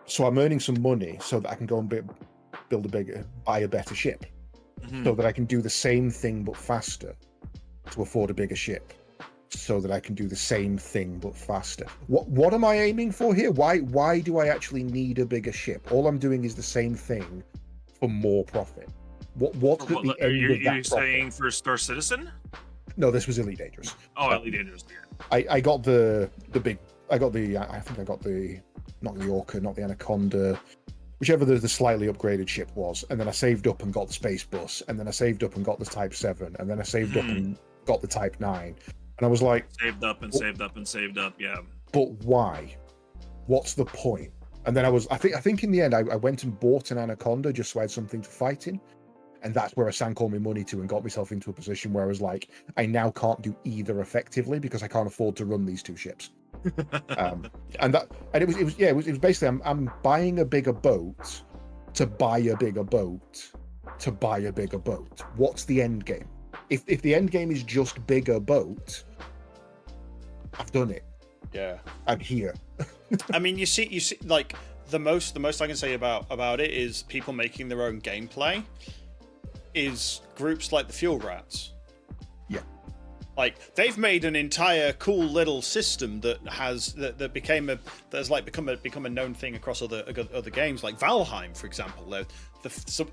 So I'm earning some money so that I can go and buy a better ship, so that I can do the same thing but faster to afford a bigger ship, so that I can do the same thing but faster. What am I aiming for here? Why do I actually need a bigger ship? All I'm doing is the same thing for more profit. What's at the end of that You're profit? saying for Star Citizen? No, this was Elite Dangerous. Oh, Elite Dangerous. I got the big. I think I got the not the Orca, not the Anaconda. whichever the slightly upgraded ship was, and then I saved up and got the space bus, and then I saved up and got the Type 7, and then I saved up and got the Type 9, and I was like, saved up and saved up and saved up, yeah. But why? What's the point? And then I think in the end I went and bought an Anaconda just so I had something to fight in, and that's where I sank all my money to and got myself into a position where I was like, I now can't do either effectively because I can't afford to run these two ships. And it was basically I'm buying a bigger boat to buy a bigger boat to buy a bigger boat. What's the end game? If the end game is just bigger boat, I've done it. Yeah, I'm here. I mean, you see, like the most I can say about it is people making their own gameplay. Is groups like the Fuel Rats. Yeah. Like they've made an entire cool little system that become a known thing across other games, like Valheim, for example.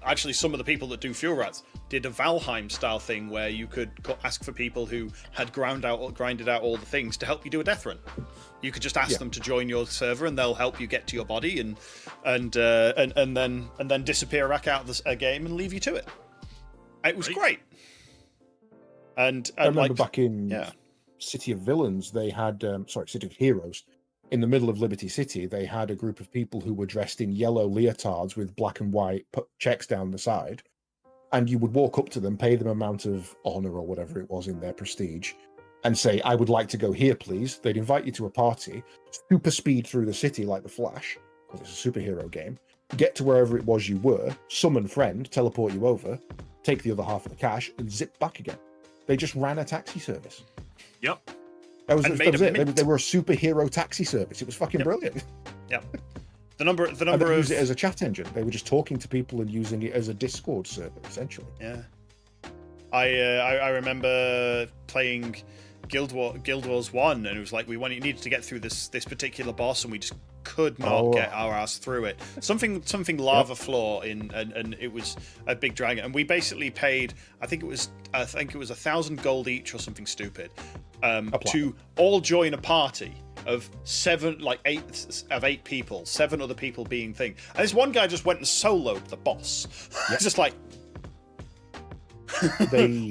Actually, some of the people that do Fuel Rats did a Valheim style thing where you could ask for people who had grinded out all the things to help you do a death run. You could just ask them to join your server, and they'll help you get to your body, and then disappear back out of a game and leave you to it. It was great. And I remember back in City of Villains, they had City of Heroes. In the middle of Liberty City, they had a group of people who were dressed in yellow leotards with black and white checks down the side, and you would walk up to them, pay them amount of honor or whatever it was in their prestige, and say, "I would like to go here, please." They'd invite you to a party, super speed through the city like the Flash, because it's a superhero game. Get to wherever it was you were, summon friend, teleport you over, take the other half of the cash, and zip back again. They just ran a taxi service. Yep. That was it. They were a superhero taxi service. It was fucking brilliant. Yep. The number and they of use it as a chat engine. They were just talking to people and using it as a Discord server, essentially. Yeah. I remember playing Guild Wars 1, and it was like we needed to get through this particular boss, and we just could not get our ass through it. Something lava floor and it was a big dragon, and we basically paid I think it was 1,000 gold each or something stupid to all join a party of eight people, 7 other people being thing. And this one guy just went and soloed the boss. It's just like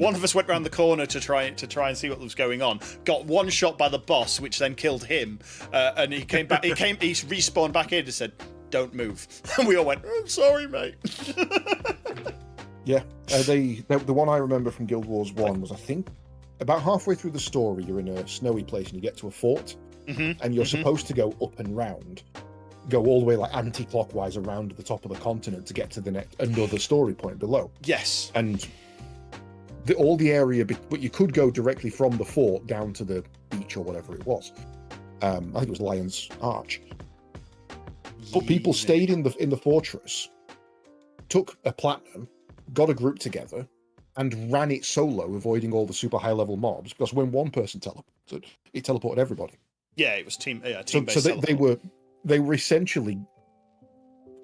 one of us went around the corner to try and see what was going on. Got one shot by the boss, which then killed him. And he came back. He respawned back in and said, "Don't move." And we all went, "Oh, sorry, mate." Yeah, the one I remember from Guild Wars 1 was, I think, about halfway through the story, you're in a snowy place and you get to a fort, and you're supposed to go up and round, go all the way like anti-clockwise around the top of the continent to get to another story point below. Yes. And all the area, but you could go directly from the fort down to the beach or whatever it was. I think it was Lion's Arch. But people stayed in the fortress, took a platinum, got a group together, and ran it solo, avoiding all the super high level mobs. Because when one person teleported, it teleported everybody. Yeah, it was team. So they were essentially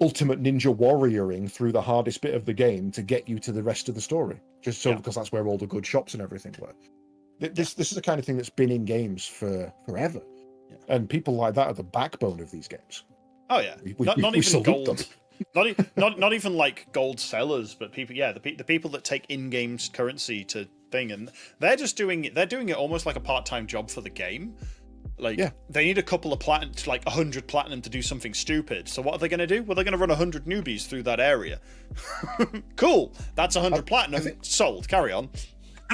ultimate ninja warrioring through the hardest bit of the game to get you to the rest of the story, because that's where all the good shops and everything were. This is the kind of thing that's been in games for forever, and people like that are the backbone of these games. Oh yeah, not even gold, not even like gold sellers, but people. Yeah, the people that take in-game currency to thing, and they're doing it almost like a part-time job for the game. Like, they need a couple of platinum, like 100 platinum to do something stupid. So what are they going to do? Well, they're going to run 100 newbies through that area. Cool. That's 100 platinum. Sold. Carry on.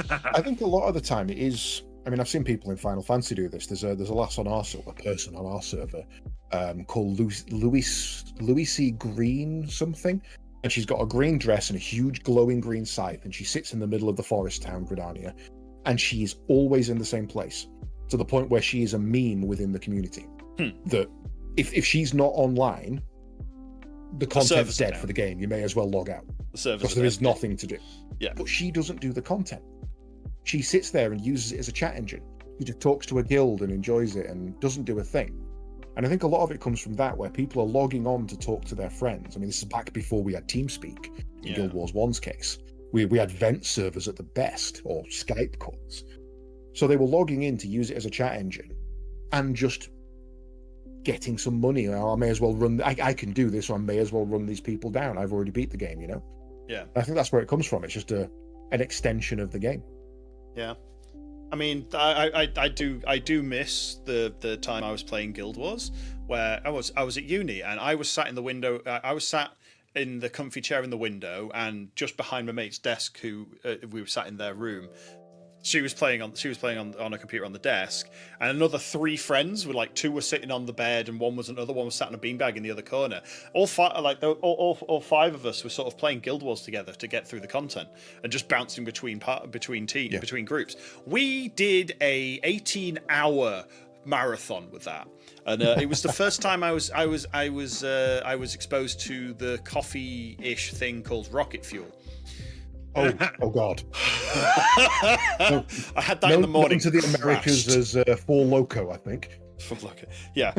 I think a lot of the time it is. I mean, I've seen people in Final Fantasy do this. There's a lass on our server, a person on our server, called Louise Green something, and she's got a green dress and a huge glowing green scythe, and she sits in the middle of the forest town, Gridania, and she's always in the same place. To the point where she is a meme within the community. That if she's not online, the content's dead for the game. You may as well log out. Because there is nothing to do. Yeah. But she doesn't do the content. She sits there and uses it as a chat engine. She just talks to a guild and enjoys it and doesn't do a thing. And I think a lot of it comes from that, where people are logging on to talk to their friends. I mean, this is back before we had TeamSpeak in Guild Wars 1's case. We had vent servers at the best, or Skype calls. So they were logging in to use it as a chat engine and just getting some money. I may as well run. I can do this, so I may as well run these people down. I've already beat the game, you know. Yeah. I think that's where it comes from. It's just an extension of the game. Yeah. I mean, I do miss the time I was playing Guild Wars, where I was at uni and I was sat in the window. I was sat in the comfy chair in the window, and just behind my mate's desk, who we were sat in their room. She was playing on a computer on the desk, and another 3 friends were like 2 were sitting on the bed, and one was sat in a beanbag in the other corner. All 5 of us were sort of playing Guild Wars together to get through the content and just bouncing between groups. We did a 18-hour marathon with that, and it was the first time I was exposed to the coffee-ish thing called rocket fuel. Oh God! I had that in the morning. To the Americas as Four Loco, I think. Four Loco, yeah.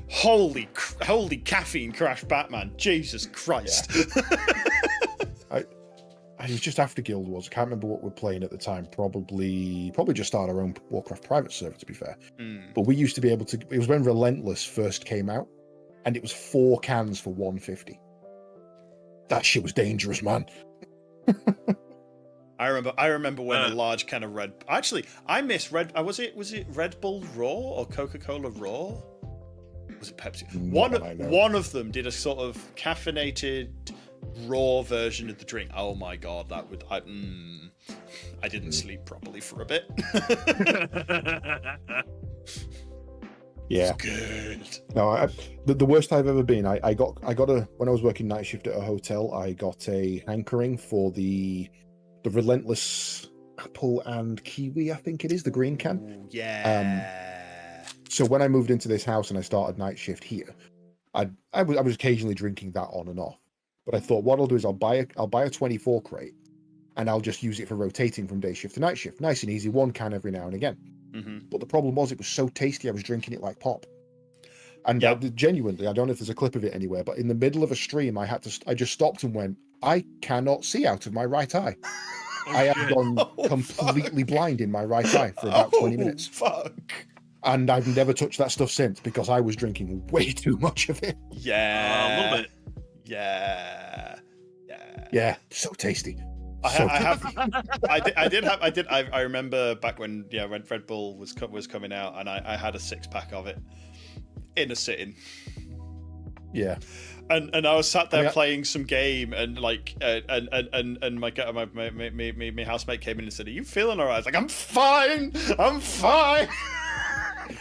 Holy caffeine crash, Batman! Jesus Christ! Yeah. I was just after Guild Wars. I can't remember what we're playing at the time. Probably just start our own Warcraft private server, to be fair. But we used to be able to. It was when Relentless first came out, and it was 4 cans for 150. That shit was dangerous, man. I remember when a large can of Red. Actually, I miss Red. Was it Red Bull Raw or Coca-Cola Raw? Was it Pepsi? One of them did a sort of caffeinated raw version of the drink. Oh my God, that would I didn't sleep properly for a bit. Yeah, good. No, the worst I've ever been. I got when I was working night shift at a hotel. I got a hankering for the Relentless apple and kiwi. I think it is the green can. Ooh, yeah. So when I moved into this house and I started night shift here, I was occasionally drinking that on and off. But I thought what I'll do is I'll buy a 24 crate, and I'll just use it for rotating from day shift to night shift. Nice and easy, 1 can every now and again. But the problem was it was so tasty I was drinking it like pop. And genuinely, I don't know if there's a clip of it anywhere, but in the middle of a stream I just stopped and went, I cannot see out of my right eye. I have gone completely blind in my right eye for about 20 minutes. Fuck. And I've never touched that stuff since because I was drinking way too much of it. Yeah. A little bit. Yeah, so tasty. I remember back when Red Bull was coming out, and I had a 6-pack of it in a sitting. Yeah. And I was sat there playing some game, and like and my housemate came in and said, "Are you feeling alright?" I was like, "I'm fine.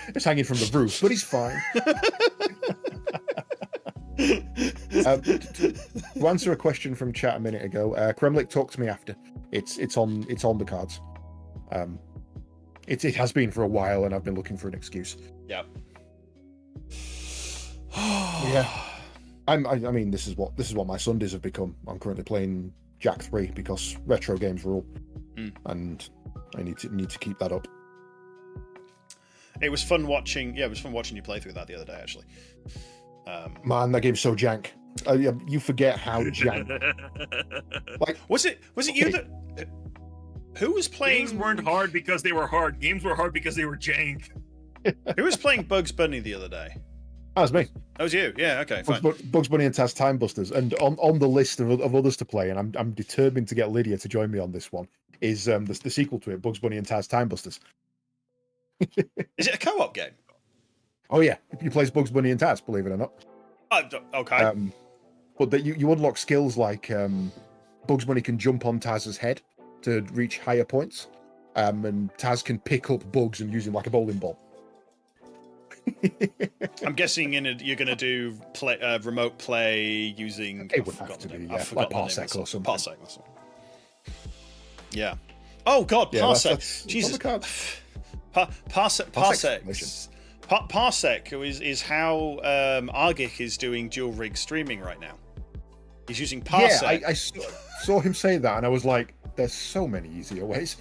It's hanging from the roof, but he's fine." To answer a question from chat a minute ago, Kremlik, talk to me after. It's on the cards. It has been for a while, and I've been looking for an excuse. Yep. Yeah. I mean, this is what my Sundays have become. I'm currently playing Jack 3 because retro games rule, and I need to keep that up. It was fun watching. Yeah, it was fun watching you play through that the other day, actually. Man, that game's so jank. You forget how jank. Like, was it you that? Who was playing? Games weren't hard because they were hard. Games were hard because they were jank. Who was playing Bugs Bunny the other day? That was me. That was you. Yeah. Okay. Fine. Bugs Bunny and Taz Time Busters, and on the list of others to play, and I'm determined to get Lydia to join me on this one. Is the sequel to it, Bugs Bunny and Taz Time Busters? Is it a co-op game? Oh yeah, you play Bugs Bunny and Taz, believe it or not. Okay. But that you unlock skills like Bugs Bunny can jump on Taz's head to reach higher points, and Taz can pick up bugs and use him like a bowling ball. I'm guessing you're going to do remote play using. It would have to be like Parsec or something. Parsec or something. Yeah. Oh God, Parsec. That's Jesus. Parsec is how Argic is doing dual rig streaming right now. He's using Parsec. Yeah, I saw him say that, and I was like, "There's so many easier ways."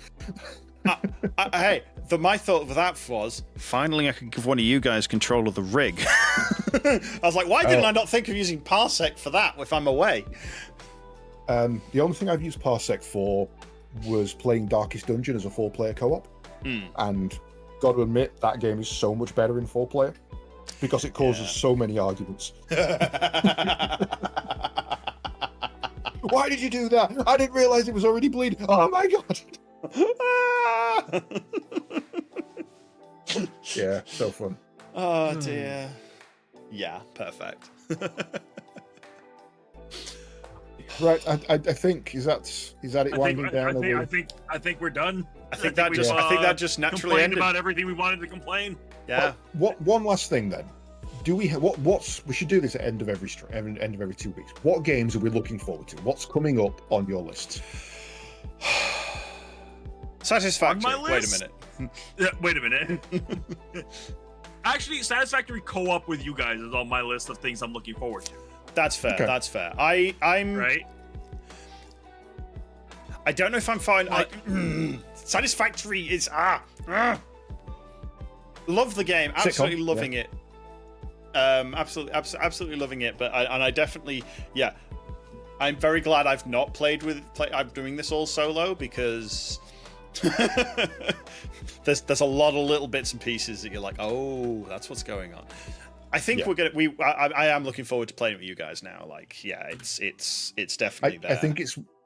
My thought of that was, finally I can give one of you guys control of the rig. I was like, why didn't I not think of using Parsec for that if I'm away? The only thing I've used Parsec for was playing Darkest Dungeon as a 4-player co-op, and got to admit that game is so much better in 4-player. because it causes so many arguments. Why did you do that? I didn't realize it was already bleeding. Oh my god. Yeah, so fun. Oh dear. Yeah, perfect. Right, I think is that it winding down? I think we're done. I think that just naturally complained ended. about everything we wanted to complain. Yeah. One last thing then. Do we we should do this at end of every 2 weeks. What games are we looking forward to? What's coming up on your list? Satisfactory. On my list? Wait a minute. Actually, Satisfactory co-op with you guys is on my list of things I'm looking forward to. That's fair. Okay. That's fair. I'm right. I don't know if I'm fine. Satisfactory is love the game. Absolutely loving it. Absolutely loving it. But I definitely, yeah. I'm very glad I've not played. I'm doing this all solo because there's a lot of little bits and pieces that you're like, oh, that's what's going on. I think I am looking forward to playing with you guys now. Like, yeah, it's definitely there. I think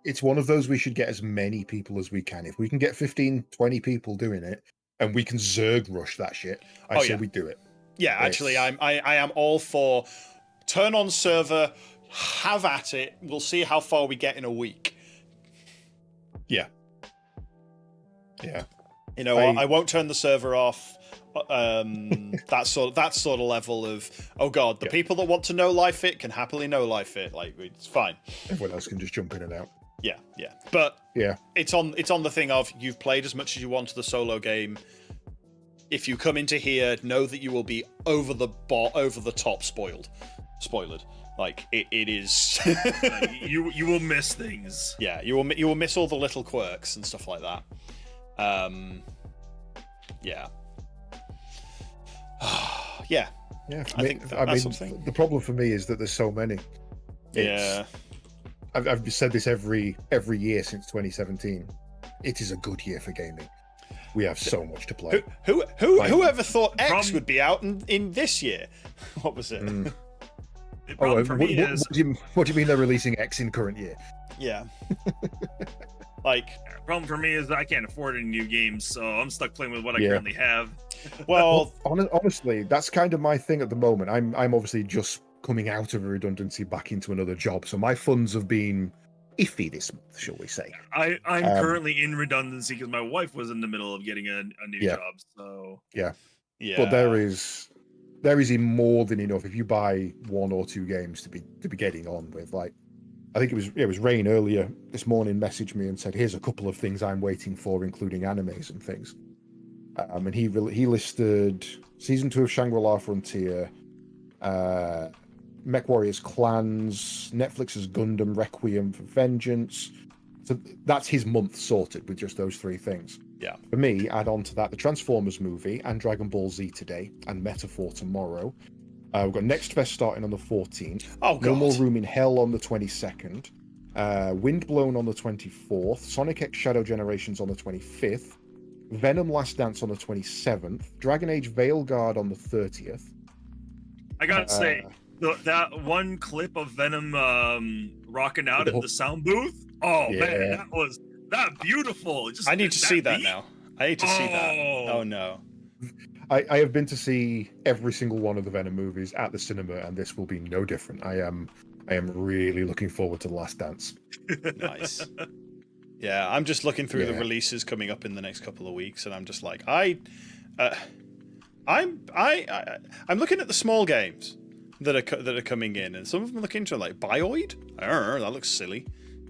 it's one of those we should get as many people as we can. If we can get 15, 20 people doing it, and we can Zerg rush that shit, I say we do it. Yeah, actually, I am all for turn on server, have at it. We'll see how far we get in a week. Yeah. Yeah. You know, I won't turn the server off. That sort of level of, oh god, the people that want to no life it can happily no life it. Like, it's fine. Everyone else can just jump in and out. Yeah. But yeah, it's on the thing of you've played as much as you want to the solo game. If you come into here, know that you will be over the top spoiled. Like it is. you will miss things. Yeah, you will miss all the little quirks and stuff like that. Yeah. Yeah. I think that's something. The problem for me is that there's so many. I've said this every year since 2017. It is a good year for gaming. We have so much to play. Whoever thought X would be out in this year? What was it? What do you mean they're releasing X in current year? Yeah. Like, problem for me is that I can't afford any new games, so I'm stuck playing with what I currently have. Well, honestly, that's kind of my thing at the moment. I'm obviously just coming out of a redundancy back into another job, so my funds have been iffy this month, shall we say. I'm currently in redundancy because my wife was in the middle of getting a new job, so yeah. But there is more than enough if you buy 1 or 2 games to be getting on with. Like, I think it was Rain earlier this morning messaged me and said, here's a couple of things I'm waiting for, including animes and things. And he listed season 2 of Shangri-La Frontier, Mech Warriors Clans, Netflix's Gundam Requiem for Vengeance. So that's his month sorted with just those 3 things. Yeah. For me, add on to that the Transformers movie and Dragon Ball Z today and Metaphor tomorrow. We've got Next Fest starting on the 14th. Oh, God. No More Room in Hell on the 22nd. Windblown on the 24th. Sonic X Shadow Generations on the 25th. Venom Last Dance on the 27th. Dragon Age Veilguard on the 30th. I gotta say, that one clip of Venom rocking out at the sound booth. Oh man, that was beautiful. I need to see that now. I need to see that. Oh no. I have been to see every single one of the Venom movies at the cinema, and this will be no different. I am really looking forward to The Last Dance. Nice. Yeah, I'm just looking through the releases coming up in the next couple of weeks, and I'm just like, I'm looking at the small games that are coming in, and some of them look into like Bioid. That looks silly.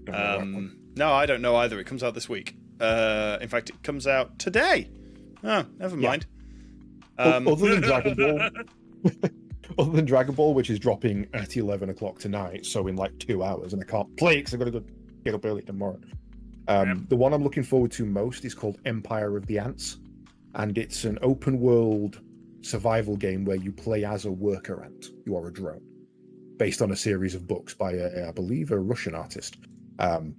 No, I don't know either. It comes out this week. In fact, it comes out today. Oh, never mind. Other than Dragon Ball, which is dropping at 11 o'clock tonight, so in like 2 hours, and I can't play because I've got to go get up early tomorrow. The one I'm looking forward to most is called Empire of the Ants, and it's an open world survival game where you play as a worker ant. You are a drone, based on a series of books by I believe a Russian artist. And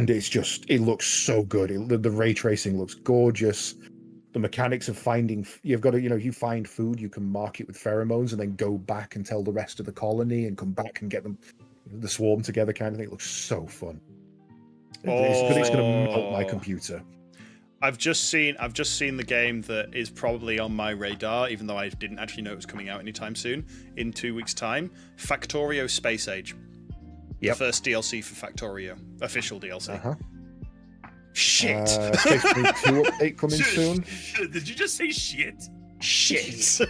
it looks so good. The ray tracing looks gorgeous. the mechanics of finding. You've got to, you find food, you can mark it with pheromones, and then go back and tell the rest of the colony, and come back and get them, the swarm together, kind of thing. It looks so fun. It's going to melt my computer. I've just seen the game that is probably on my radar, even though I didn't actually know it was coming out anytime soon. In 2 weeks' time, Factorio Space Age. Yep. The first DLC for Factorio, official DLC. Uh-huh. Shit. Space Marine 2 update coming soon. Did you just say shit? Shit.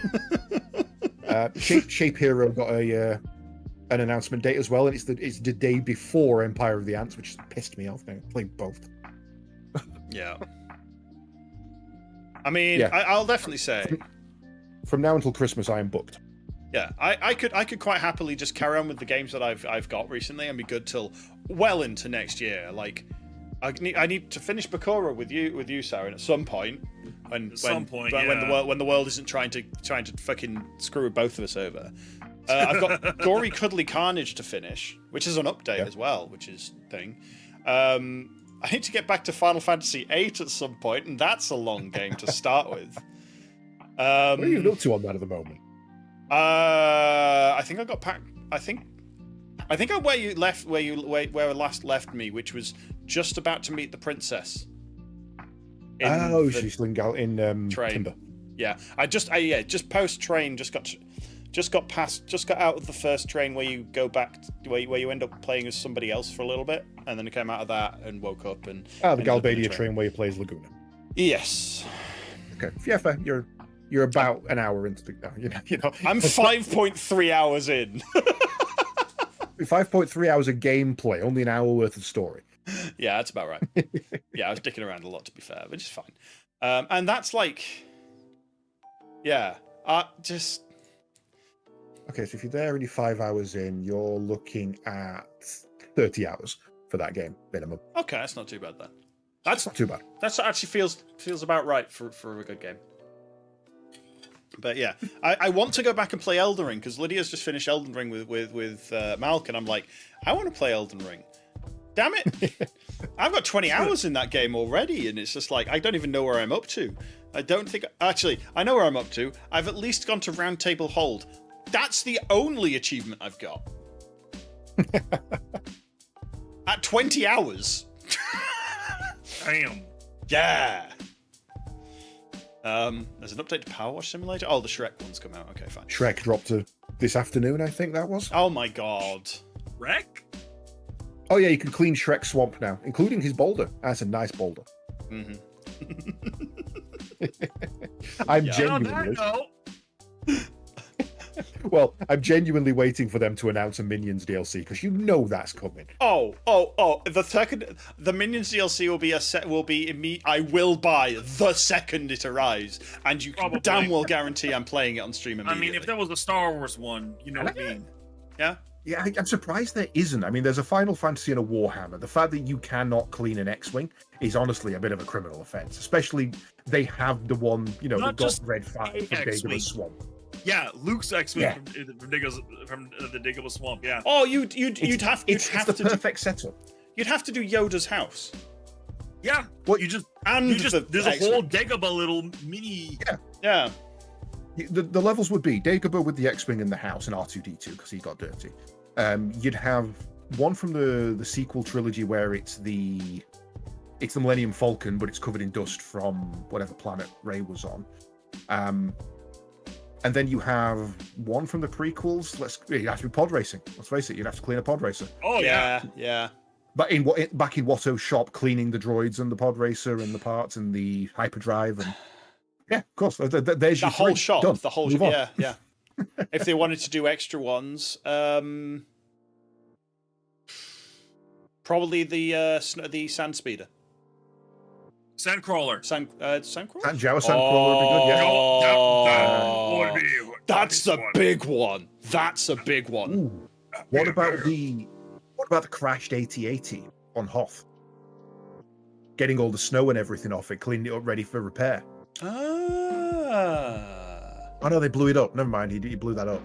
Shape Hero got an announcement date as well, and it's the day before Empire of the Ants, which pissed me off. I'm playing both. Yeah. I mean, yeah. I'll definitely say from now until Christmas, I am booked. Yeah, I could quite happily just carry on with the games that I've got recently and be good till well into next year. Like, I need to finish Bakura with you, Sarin, at some point. When the world isn't trying to fucking screw both of us over. I've got Gory Cuddly Carnage to finish, which is an update as well, which is thing. I need to get back to Final Fantasy VIII at some point, and that's a long game to start with. What are you up to on that at the moment? I think I got packed. I think where I last left me, which was just about to meet the princess. She's in train. Timber. Yeah, just post train, just got out of the first train where you go back where you end up playing as somebody else for a little bit, and then I came out of that and woke up and the Galbadia train where you play as Laguna. Yes. Okay. Yeah, fair. You're about an hour into the I'm 5.3 hours in. 5.3 hours of gameplay, only an hour worth of story. Yeah, that's about right. Yeah, I was dicking around a lot, to be fair, which is fine. And that's like, yeah, just. Okay, so if you're there and you're 5 hours in, you're looking at 30 hours for that game minimum. Okay, that's not too bad then. That's not too bad. That actually feels about right for a good game. But yeah, I want to go back and play Elden Ring because Lydia's just finished Elden Ring with Malk, and I'm like, I want to play Elden Ring. Damn it! I've got 20 hours in that game already, and it's just like I don't even know where I'm up to. I don't think actually I know where I'm up to. I've at least gone to Round Table Hold. That's the only achievement I've got. At 20 hours. Damn. Yeah. There's an update to Power Wash Simulator. Oh, the Shrek one's come out. Okay, fine. Shrek dropped this afternoon, I think that was. Oh my god. Shrek? Oh yeah, you can clean Shrek's swamp now, including his boulder. That's a nice boulder. Mm-hmm. I'm genuinely. Well, I'm genuinely waiting for them to announce a Minions DLC because you know that's coming. Oh! The Minions DLC will be I will buy the second it arrives, and you can damn well guarantee I'm playing it on stream immediately. I mean, if there was a Star Wars one, you know what I mean? Yeah. Yeah, I'm surprised there isn't. I mean, there's a Final Fantasy and a Warhammer. The fact that you cannot clean an X-Wing is honestly a bit of a criminal offense. Especially they have the one, that got red fire from Dagobah Swamp. Yeah, Luke's X-Wing from the Dagobah Swamp. Yeah. Oh, you'd have it's the perfect setup. You'd have to do Yoda's house. Yeah. What there's a whole Dagobah little mini. Yeah. The levels would be Dagobah with the X-Wing in the house and R2-D2 because he got dirty. You'd have one from the sequel trilogy where it's the Millennium Falcon, but it's covered in dust from whatever planet Rey was on. And then you have one from the prequels. You have to be pod racing. Let's face it, you'd have to clean a pod racer. Oh yeah. But back in Watto's shop, cleaning the droids and the pod racer and the parts and the hyperdrive and yeah, of course. There's the whole shop. Done. The whole shop. Yeah. If they wanted to do extra ones, probably the sand speeder. Sandcrawler. Sandcrawler? Sandcrawler would be good, yeah. That's a big one. That's a big one. Ooh. What about the crashed AT-AT on Hoth? Getting all the snow and everything off it, cleaning it up, ready for repair. Oh no, they blew it up. Never mind, he blew that up.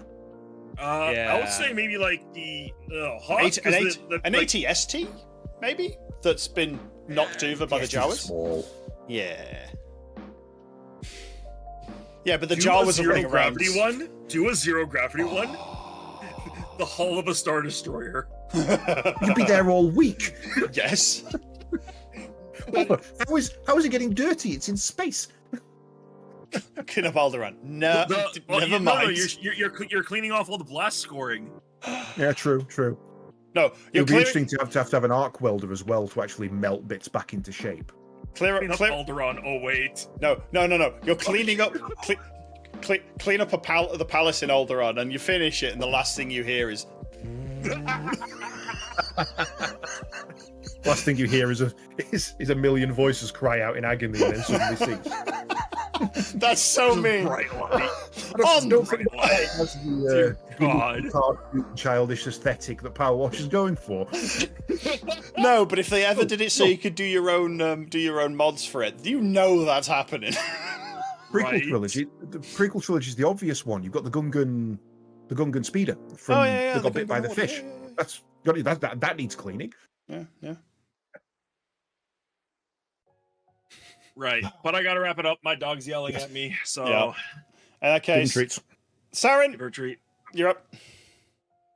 I would say maybe like the Hoth, an AT-ST, maybe, that's been knocked over by the Jawas. Small. Yeah. Yeah, but the jar was a ring around. Gravity one. Do a zero gravity one. The hull of a Star Destroyer. You'd be there all week. Yes. How is it getting dirty? It's in space. Clean up Alderaan. No, never mind. No, you're cleaning off all the blast scoring. Yeah, true. No, it'll be interesting to have an arc welder as well to actually melt bits back into shape. Clean up Alderaan. Oh wait. No. You're cleaning up. Clean up the palace in Alderaan, and you finish it, and the last thing you hear is. Last thing you hear is a million voices cry out in agony and then suddenly cease. That's so mean. Bright light. That's the God. childish aesthetic that Power Wash is going for. No, but if they ever did it so you could do your own mods for it, you know that's happening. Trilogy. The prequel trilogy is the obvious one. You've got the Gungan speeder from that got bit by the fish. Yeah. That needs cleaning. Yeah. Right, but I gotta wrap it up. My dog's yelling at me, so. In that case, Sarin, give her a treat. You're up.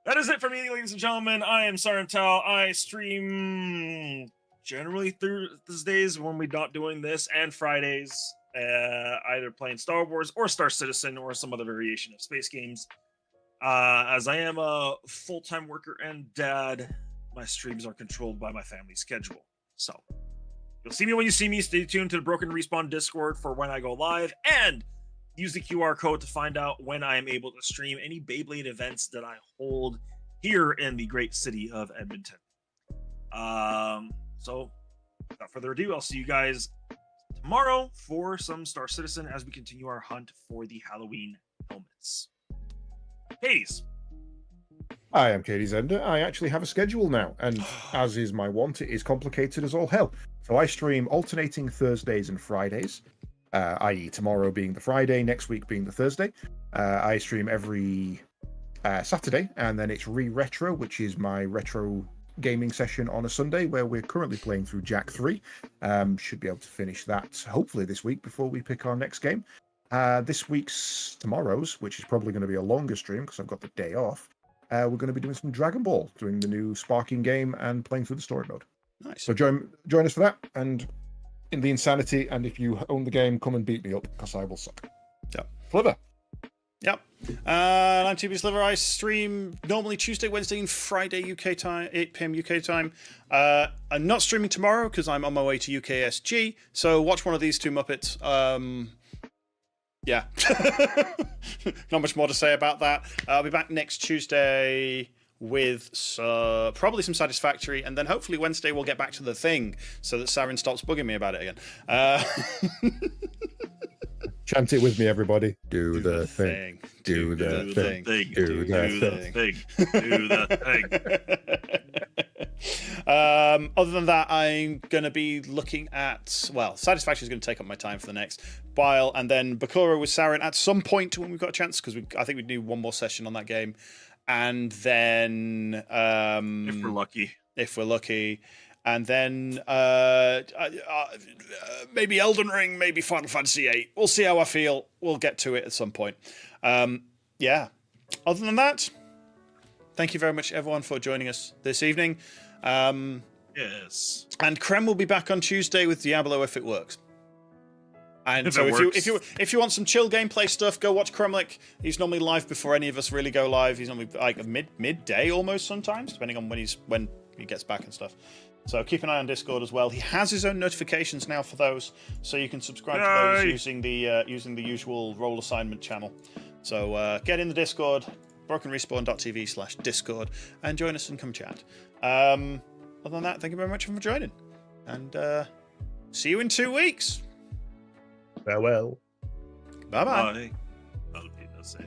That is it for me, ladies and gentlemen. I am SarinTal. I stream generally Thursdays when we're not doing this, and Fridays, either playing Star Wars or Star Citizen or some other variation of space games. As I am a full-time worker and dad, my streams are controlled by my family schedule. So you'll see me when you see me. Stay tuned to the Broken Respawn Discord for when I go live, and use the QR code to find out when I am able to stream any Beyblade events that I hold here in the great city of Edmonton. So without further ado, I'll see you guys tomorrow for some Star Citizen as we continue our hunt for the Halloween helmets. Caedes. I am CaedesEnder. I actually have a schedule now, and as is my wont, it is complicated as all hell. So I stream alternating Thursdays and Fridays, i.e. tomorrow being the Friday, next week being the Thursday. I stream every Saturday, and then it's Retro, which is my retro gaming session on a Sunday, where we're currently playing through Jack 3. Should be able to finish that hopefully this week before we pick our next game. Tomorrow's, which is probably going to be a longer stream because I've got the day off, we're going to be doing some Dragon Ball, doing the new Sparking game and playing through the story mode. Nice. So join us for that, and in the insanity, and if you own the game, come and beat me up, because I will suck. Yep. Sliver. Yep. I'm TBSliver. I stream normally Tuesday, Wednesday, and Friday UK time, 8 p.m. UK time. I'm not streaming tomorrow because I'm on my way to UKSG, so watch one of these two Muppets. Yeah. Not much more to say about that. I'll be back next Tuesday with probably some Satisfactory, and then hopefully Wednesday we'll get back to the thing so that Sarin stops bugging me about it again. Chant it with me, everybody. Do the thing. Do the thing. Do the thing. Do the thing. Other than that, I'm going to be looking at, Satisfaction is going to take up my time for the next while, and then Bakura with Sarin at some point when we've got a chance, because I think we do one more session on that game, and then if we're lucky, and then maybe Elden Ring, maybe Final Fantasy VIII. We'll see how I feel. We'll get to it at some point. Yeah. Other than that, thank you very much, everyone, for joining us this evening. Yes. And Krem will be back on Tuesday with Diablo if it works. And if you want some chill gameplay stuff, go watch Kremlik. He's normally live before any of us really go live. He's normally like midday almost sometimes, depending on when he gets back and stuff. So keep an eye on Discord as well. He has his own notifications now for those, so you can subscribe to those using the usual role assignment channel. So get in the Discord, brokenrespawn.tv/Discord, and join us and come chat. Other than that, thank you very much for joining, and see you in 2 weeks. Farewell. Bye bye. I'll be the same.